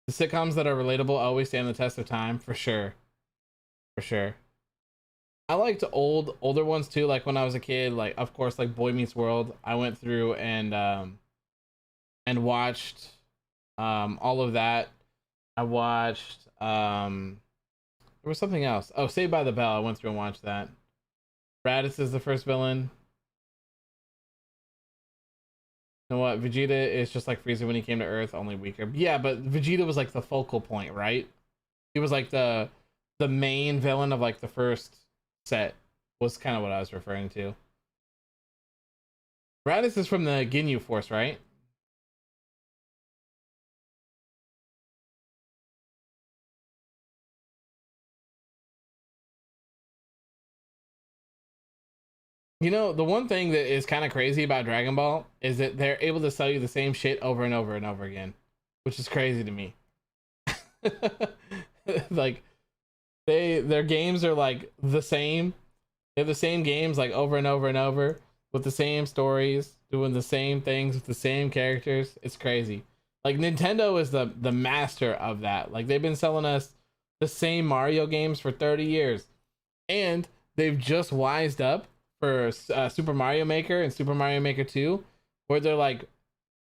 The sitcoms that are relatable always stand the test of time, for sure. For sure. I liked older ones too, like when I was a kid, like of course like Boy Meets World. I went through and watched all of that. I watched there was something else. Oh, Saved by the Bell. I went through and watched that. Raditz is the first villain. You know what? Vegeta is just like Frieza when he came to Earth, only weaker. Yeah, but Vegeta was like the focal point, right? He was like the main villain of like the first set, was kind of what I was referring to. Raditz is from the Ginyu Force, right? You know, the one thing that is kind of crazy about Dragon Ball is that they're able to sell you the same shit over and over and over again, which is crazy to me. Like their games are like the same. They have the same games like over and over and over with the same stories, doing the same things with the same characters. It's crazy. Like Nintendo is the master of that. Like they've been selling us the same Mario games for 30 years, and they've just wised up for Super Mario Maker and Super Mario Maker 2, where they're like,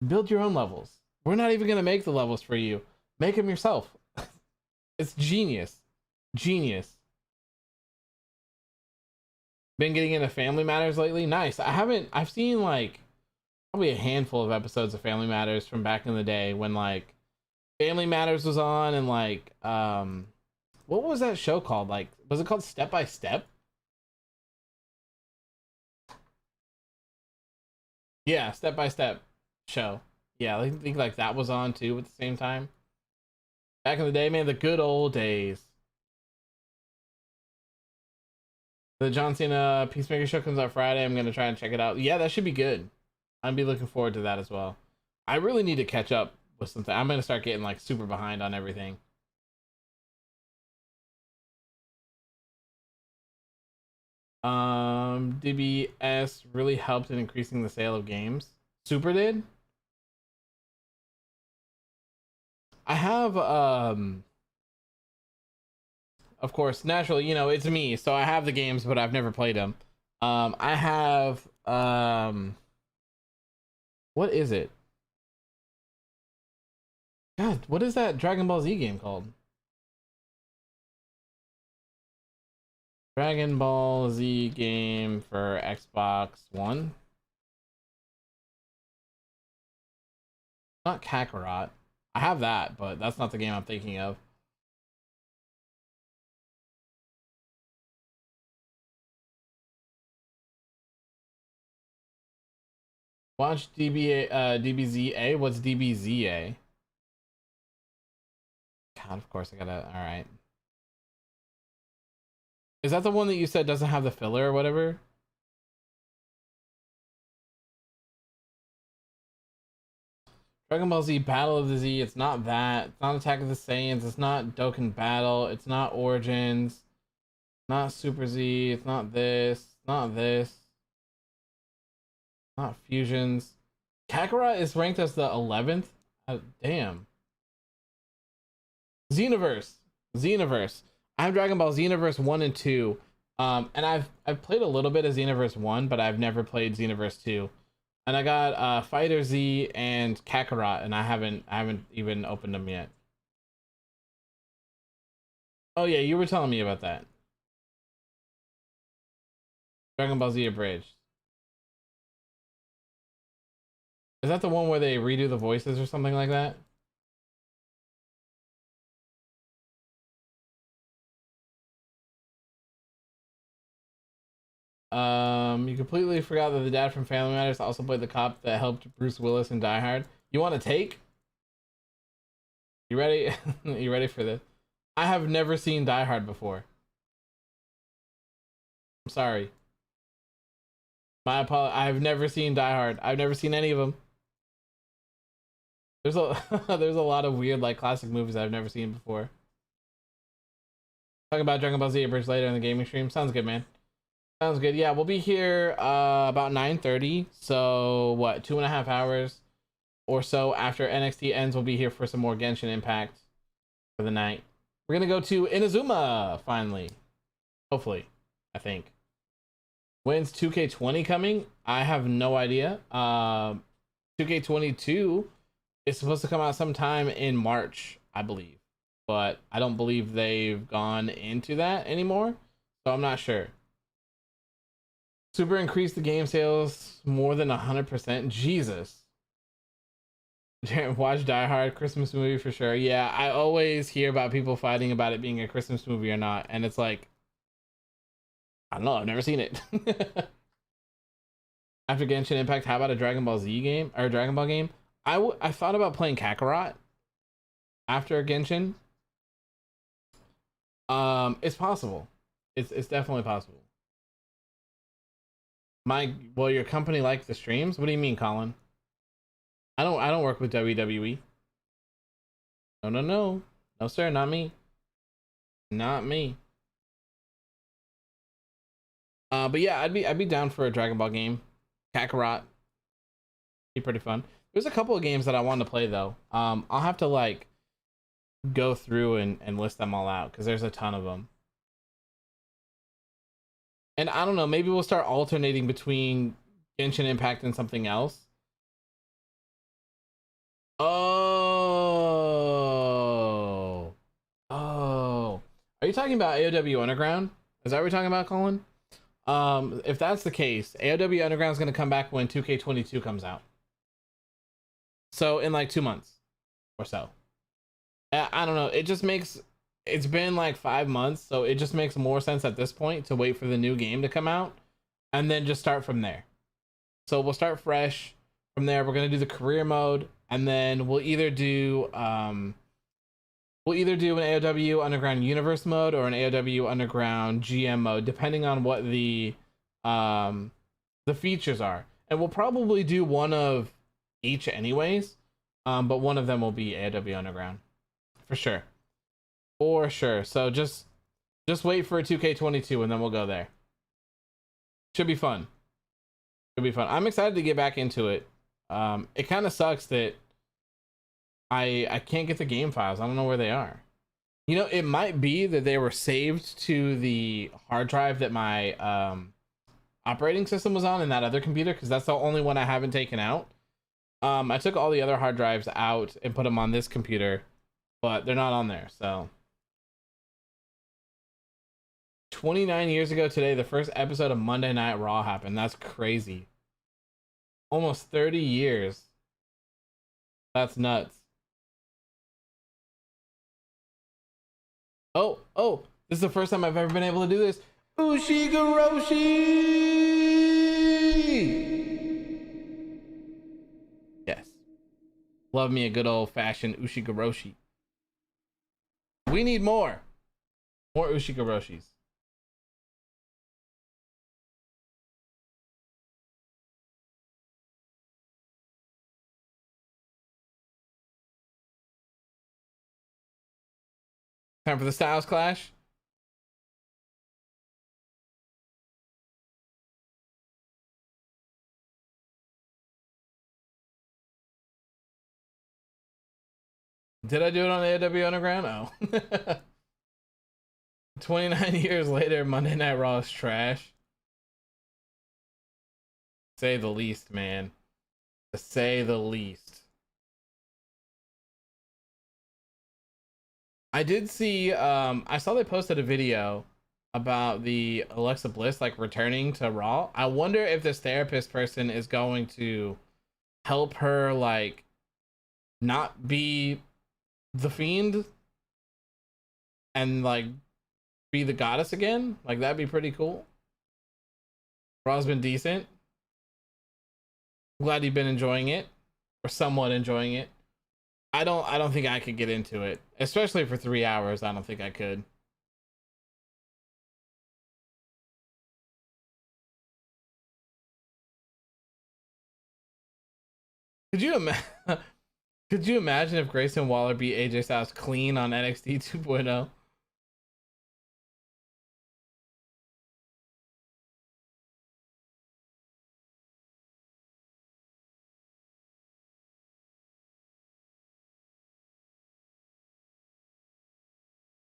build your own levels. We're not even gonna make the levels for you. Make them yourself. It's genius. Genius. Been getting into Family Matters lately. Nice. I've seen like probably a handful of episodes of Family Matters from back in the day when like Family Matters was on, and like what was that show called? Like, was it called Step by Step? Yeah, Step by Step show. Yeah, I think like that was on too at the same time. Back in the day, man, the good old days. The John Cena Peacemaker show comes out Friday. I'm gonna try and check it out. Yeah, that should be good. I'd be looking forward to that as well. I really need to catch up with something. I'm gonna start getting like super behind on everything. DBS really helped in increasing the sale of games. Super did. I have of course, naturally, you know, it's me, so I have the games, but I've never played them. I have what is it? God, what is that Dragon Ball Z game called? Dragon Ball Z game for Xbox One. Not Kakarot. I have that, but that's not the game I'm thinking of. Watch DBZA. What's DBZA? God, of course I gotta. All right. Is that the one that you said doesn't have the filler or whatever? Dragon Ball Z Battle of the Z. It's not that. It's not Attack of the Saiyans. It's not Dokkan Battle. It's not Origins. Not Super Z. It's not this. It's not this. Not Fusions. Kakarot is ranked as the 11th. Damn. Xenoverse. Xenoverse. I have Dragon Ball Xenoverse 1 and 2. And I've played a little bit of Xenoverse 1, but I've never played Xenoverse 2. And I got Fighter Z and Kakarot, and I haven't even opened them yet. Oh yeah, you were telling me about that. Dragon Ball Z Abridged. Is that the one where they redo the voices or something like that? You completely forgot that the dad from Family Matters also played the cop that helped Bruce Willis in Die Hard. You want to take? You ready? You ready for this? I have never seen Die Hard before. I'm sorry. My apologies. I've never seen Die Hard. I've never seen any of them. There's a there's a lot of weird like classic movies I've never seen before. Talk about Dragon Ball Z Bridge later in the gaming stream. Sounds good, man. Sounds good. Yeah, we'll be here about 9:30. So what, 2.5 hours or so after NXT ends, we'll be here for some more Genshin Impact for the night. We're gonna go to Inazuma finally. Hopefully, I think. When's 2K20 coming? I have no idea. 2K22 is supposed to come out sometime in March, I believe, but I don't believe they've gone into that anymore, so I'm not sure. Super increased the game sales more than 100%. Jesus. Watch Die Hard, Christmas movie for sure. Yeah, I always hear about people fighting about it being a Christmas movie or not, and it's like, I don't know, I've never seen it. After Genshin Impact, how about a Dragon Ball Z game or Dragon Ball game? I thought about playing Kakarot after Genshin. It's possible. It's definitely possible. Will your company like the streams? What do you mean, Colin? I don't work with WWE. No, sir, not me. Not me. But yeah, I'd be down for a Dragon Ball game. Kakarot. Be pretty fun. There's a couple of games that I want to play though. I'll have to like go through and list them all out because there's a ton of them. And I don't know, maybe we'll start alternating between Genshin Impact and something else. Oh. Are you talking about AOW Underground? Is that what we're talking about, Colin? If that's the case, AOW Underground is going to come back when 2K22 comes out. So in like 2 months or so. I don't know. It just makes, it's been like 5 months, so it just makes more sense at this point to wait for the new game to come out and then just start from there. So we'll start fresh from there. We're going to do the career mode, and then we'll either do an AOW Underground Universe mode or an AOW Underground GM mode, depending on what the features are. And we'll probably do one of each anyways, but one of them will be AOW Underground for sure. For sure. So just wait for a 2K22 and then we'll go there. Should be fun. Should be fun. I'm excited to get back into it. It kind of sucks that I can't get the game files. I don't know where they are. You know, it might be that they were saved to the hard drive that my operating system was on in that other computer, because that's the only one I haven't taken out. I took all the other hard drives out and put them on this computer, but they're not on there. So 29 years ago today, the first episode of Monday Night Raw happened. That's crazy. Almost 30 years. That's nuts. Oh, this is the first time I've ever been able to do this. Ushigoroshi! Yes. Love me a good old fashioned Ushigoroshi. We need more. More Ushigoroshis. Time for the Styles Clash. Did I do it on AEW Underground? Oh. 29 years later, Monday Night Raw is trash. Say the least, man. To say the least. I did see, I saw they posted a video about the Alexa Bliss like returning to Raw. I wonder if this therapist person is going to help her like not be the Fiend and like be the goddess again. Like that'd be pretty cool. Raw's been decent. Glad you've been enjoying it or somewhat enjoying it. I don't think I could get into it, especially for 3 hours. I don't think I could. Could you imagine? Could you imagine if Grayson Waller beat AJ Styles clean on NXT 2.0?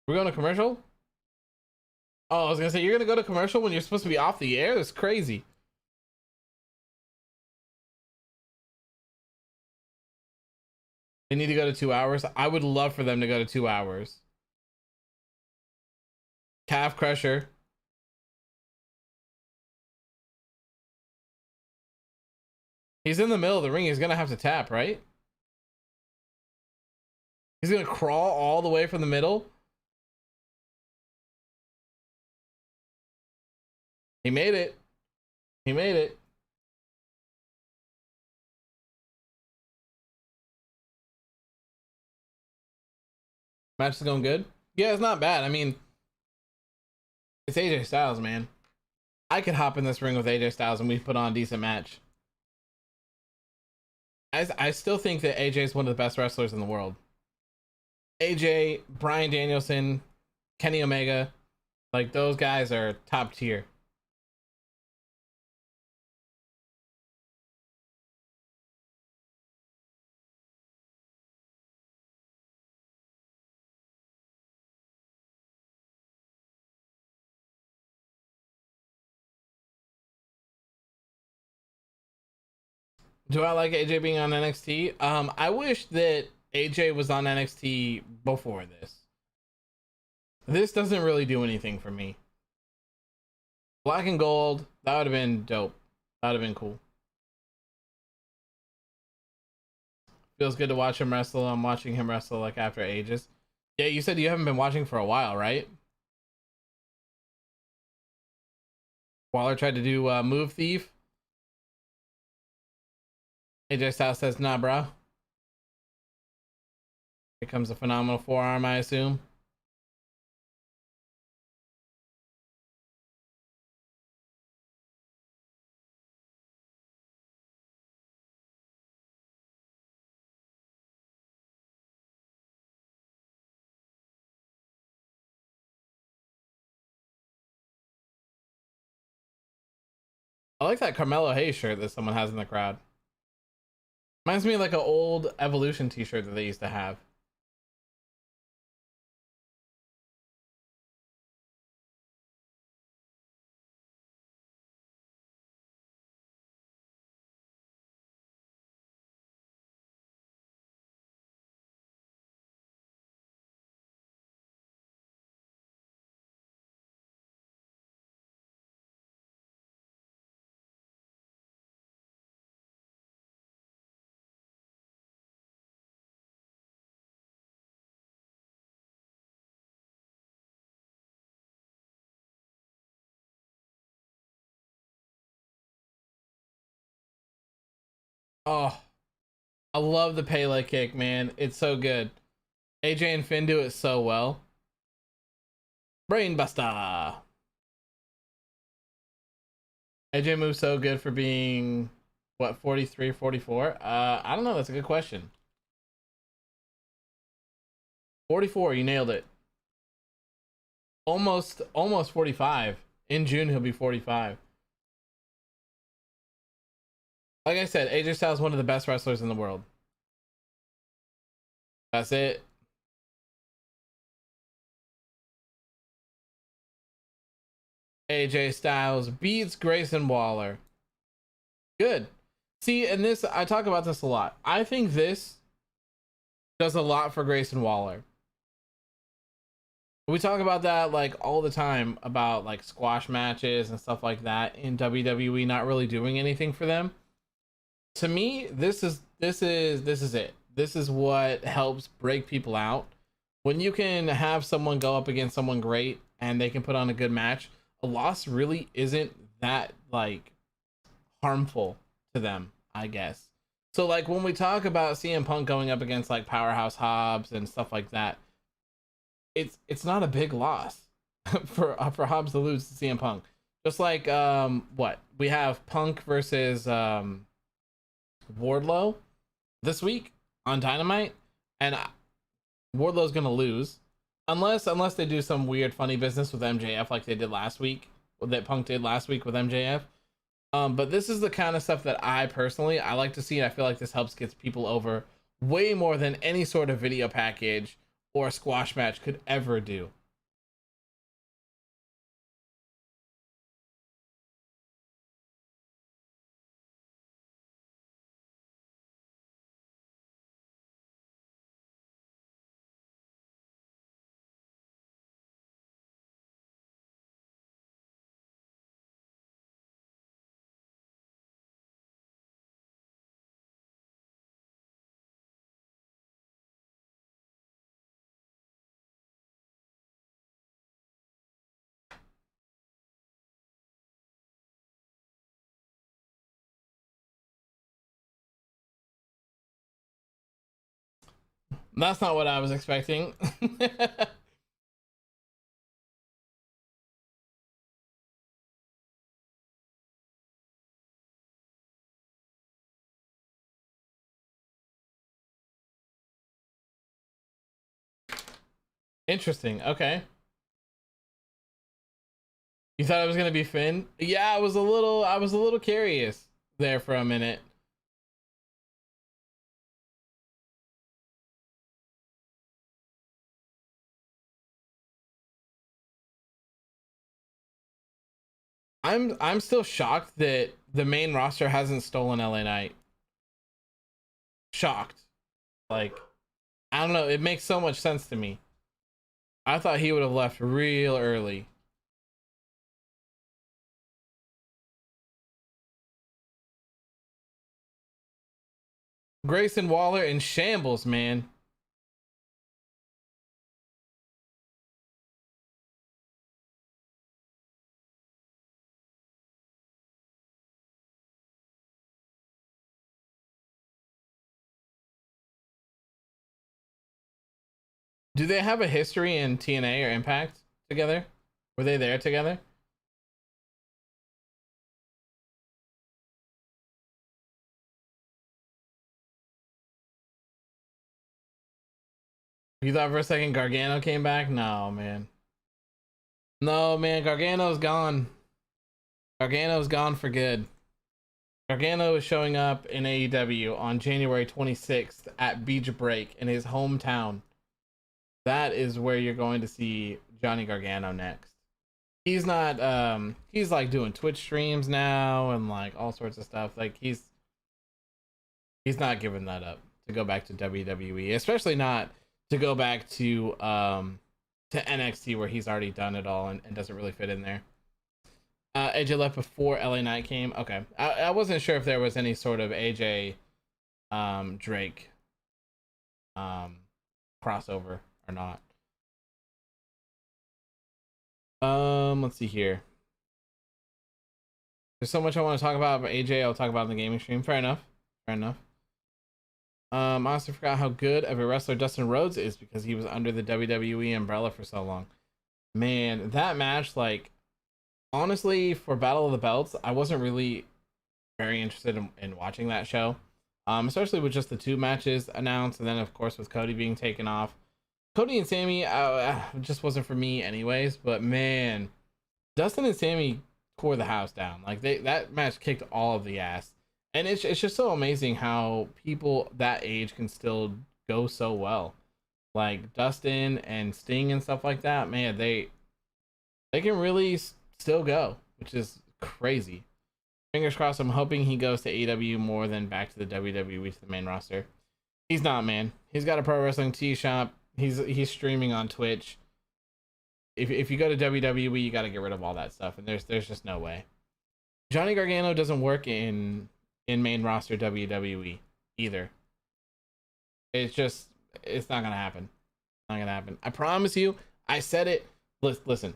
We're going to commercial? Oh, I was gonna say you're gonna go to commercial when you're supposed to be off the air. It's crazy. They need to go to 2 hours. I would love for them to go to 2 hours. Calf crusher. He's in the middle of the ring. He's gonna have to tap, right? He's gonna crawl all the way from the middle. He made it. He made it. Match is going good. Yeah, it's not bad. I mean, it's AJ Styles, man. I could hop in this ring with AJ Styles and we put on a decent match. I still think that AJ is one of the best wrestlers in the world. AJ, Bryan Danielson, Kenny Omega, like those guys are top tier. Do I like AJ being on NXT? I wish that AJ was on NXT before this. This doesn't really do anything for me. Black and gold, that would have been dope. That would have been cool. Feels good to watch him wrestle. I'm watching him wrestle like after ages. Yeah, you said you haven't been watching for a while, right? Waller tried to do Move Thief. AJ Styles says, nah, bro. Here comes a phenomenal forearm, I assume. I like that Carmelo Hayes shirt that someone has in the crowd. Reminds me of like an old Evolution t-shirt that they used to have. Oh, I love the Pele kick, man. It's so good. AJ and Finn do it so well. Brainbuster. AJ moves so good for being what, 43, 44? I don't know. That's a good question. 44, you nailed it. Almost 45. In June he'll be 45. Like I said, AJ Styles is one of the best wrestlers in the world. That's it. AJ Styles beats Grayson Waller. Good. See, and this, I talk about this a lot. I think this does a lot for Grayson Waller. We talk about that like all the time about like squash matches and stuff like that in WWE not really doing anything for them. To me, this is it. This is what helps break people out. When you can have someone go up against someone great and they can put on a good match, a loss really isn't that like harmful to them, I guess. So like when we talk about CM Punk going up against like Powerhouse Hobbs and stuff like that, it's not a big loss for Hobbs to lose to CM Punk. Just like what we have Punk versus Wardlow this week on Dynamite, and Wardlow's gonna lose unless they do some weird funny business with MJF like they did last week, that Punk did last week with MJF. But this is the kind of stuff that I like to see, and I feel like this helps get people over way more than any sort of video package or a squash match could ever do. That's not what I was expecting. Interesting. Okay. You thought it was gonna be Finn? Yeah, I was a little curious there for a minute. I'm still shocked that the main roster hasn't stolen LA Knight. Shocked. Like, I don't know, it makes so much sense to me. I thought he would have left real early. Grayson Waller in shambles, man. Do they have a history in TNA or Impact together? Were they there together? You thought for a second Gargano came back? No, man. No, man. Gargano's gone. Gargano's gone for good. Gargano is showing up in AEW on January 26th at Beach Break in his hometown. That is where you're going to see Johnny Gargano next. He's not he's like doing Twitch streams now and like all sorts of stuff. Like he's not giving that up to go back to WWE, especially not to go back to NXT where he's already done it all and doesn't really fit in there. AJ left before LA Knight came. Okay. I wasn't sure if there was any sort of AJ Drake crossover or not. Let's see here. There's so much I want to talk about, but AJ I'll talk about in the gaming stream. Fair enough. Fair enough. I also forgot how good of a wrestler Dustin Rhodes is because he was under the WWE umbrella for so long. Man, that match, like, honestly, for Battle of the Belts, I wasn't really very interested in watching that show. Especially with just the 2 matches announced, and then of course with Cody being taken off. Cody and Sammy just wasn't for me anyways, but man, Dustin and Sammy tore the house down. Like that match kicked all of the ass. And it's just so amazing how people that age can still go so well. Like Dustin and Sting and stuff like that, man, they can really still go, which is crazy. Fingers crossed. I'm hoping he goes to AEW more than back to the WWE, to the main roster. He's not, man. He's got a pro wrestling tee shop. He's streaming on Twitch. If you go to WWE, you got to get rid of all that stuff, and there's just no way. Johnny Gargano doesn't work in main roster WWE either. It's not gonna happen. Not gonna happen. I promise you. I said it. Listen,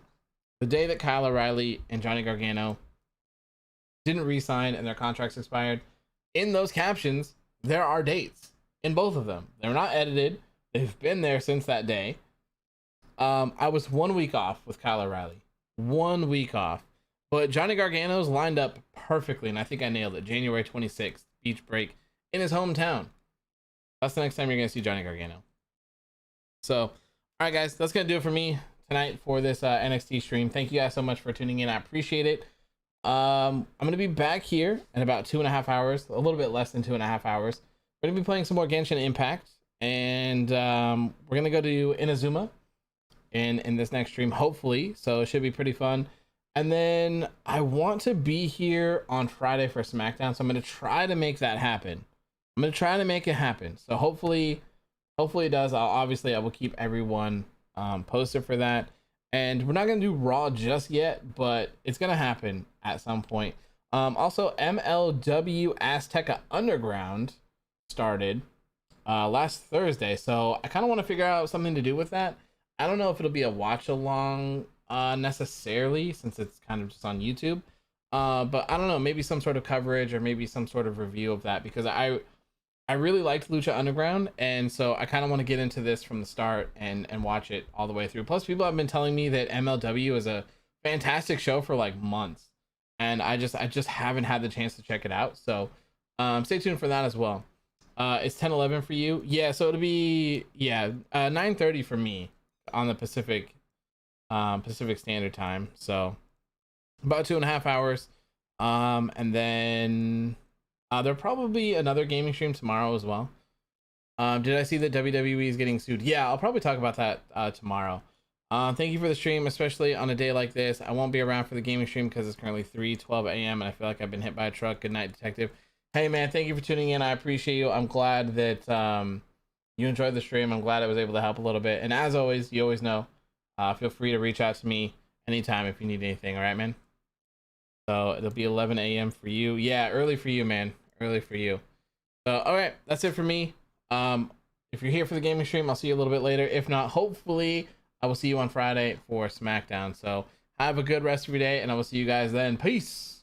the day that Kyle O'Reilly and Johnny Gargano didn't re-sign and their contracts expired, in those captions there are dates in both of them. They're not edited. They've been there since that day. I was 1 week off with Kyle O'Reilly. 1 week off. But Johnny Gargano's lined up perfectly, and I think I nailed it. January 26th, beach break in his hometown. That's the next time you're going to see Johnny Gargano. So, all right, guys, that's going to do it for me tonight for this NXT stream. Thank you guys so much for tuning in. I appreciate it. I'm going to be back here in about 2.5 hours, a little bit less than 2.5 hours. We're going to be playing some more Genshin Impact, and we're going to go to Inazuma in this next stream, hopefully. So it should be pretty fun. And then I want to be here on Friday for SmackDown, so I'm going to try to make that happen. I'm going to try to make it happen. So hopefully it does. I will keep everyone posted for that. And we're not going to do Raw just yet, but it's going to happen at some point. Also, MLW Azteca Underground started last Thursday, so I kind of want to figure out something to do with that. I don't know if it'll be a watch along necessarily, since it's kind of just on YouTube, but I don't know, maybe some sort of coverage or maybe some sort of review of that, because I really liked Lucha Underground, and so I kind of want to get into this from the start and watch it all the way through. Plus, people have been telling me that MLW is a fantastic show for like months, and I just haven't had the chance to check it out. So stay tuned for that as well. It's 10:11 for you. Yeah, so it'll be 9:30 for me on the Pacific Standard Time. So about 2.5 hours. And then there'll probably be another gaming stream tomorrow as well. Did I see that WWE is getting sued? Yeah, I'll probably talk about that tomorrow. Thank you for the stream, especially on a day like this. I won't be around for the gaming stream because it's currently 3:12 a.m. and I feel like I've been hit by a truck. Good night, detective. Hey man, thank you for tuning in. I appreciate you. I'm glad that you enjoyed the stream. I'm glad I was able to help a little bit. And as always, you always know, feel free to reach out to me anytime if you need anything. All right, man? So it'll be 11 a.m. for you. Yeah, early for you, man. Early for you. So, all right, that's it for me. If you're here for the gaming stream, I'll see you a little bit later. If not, hopefully I will see you on Friday for SmackDown. So have a good rest of your day, and I will see you guys then. Peace.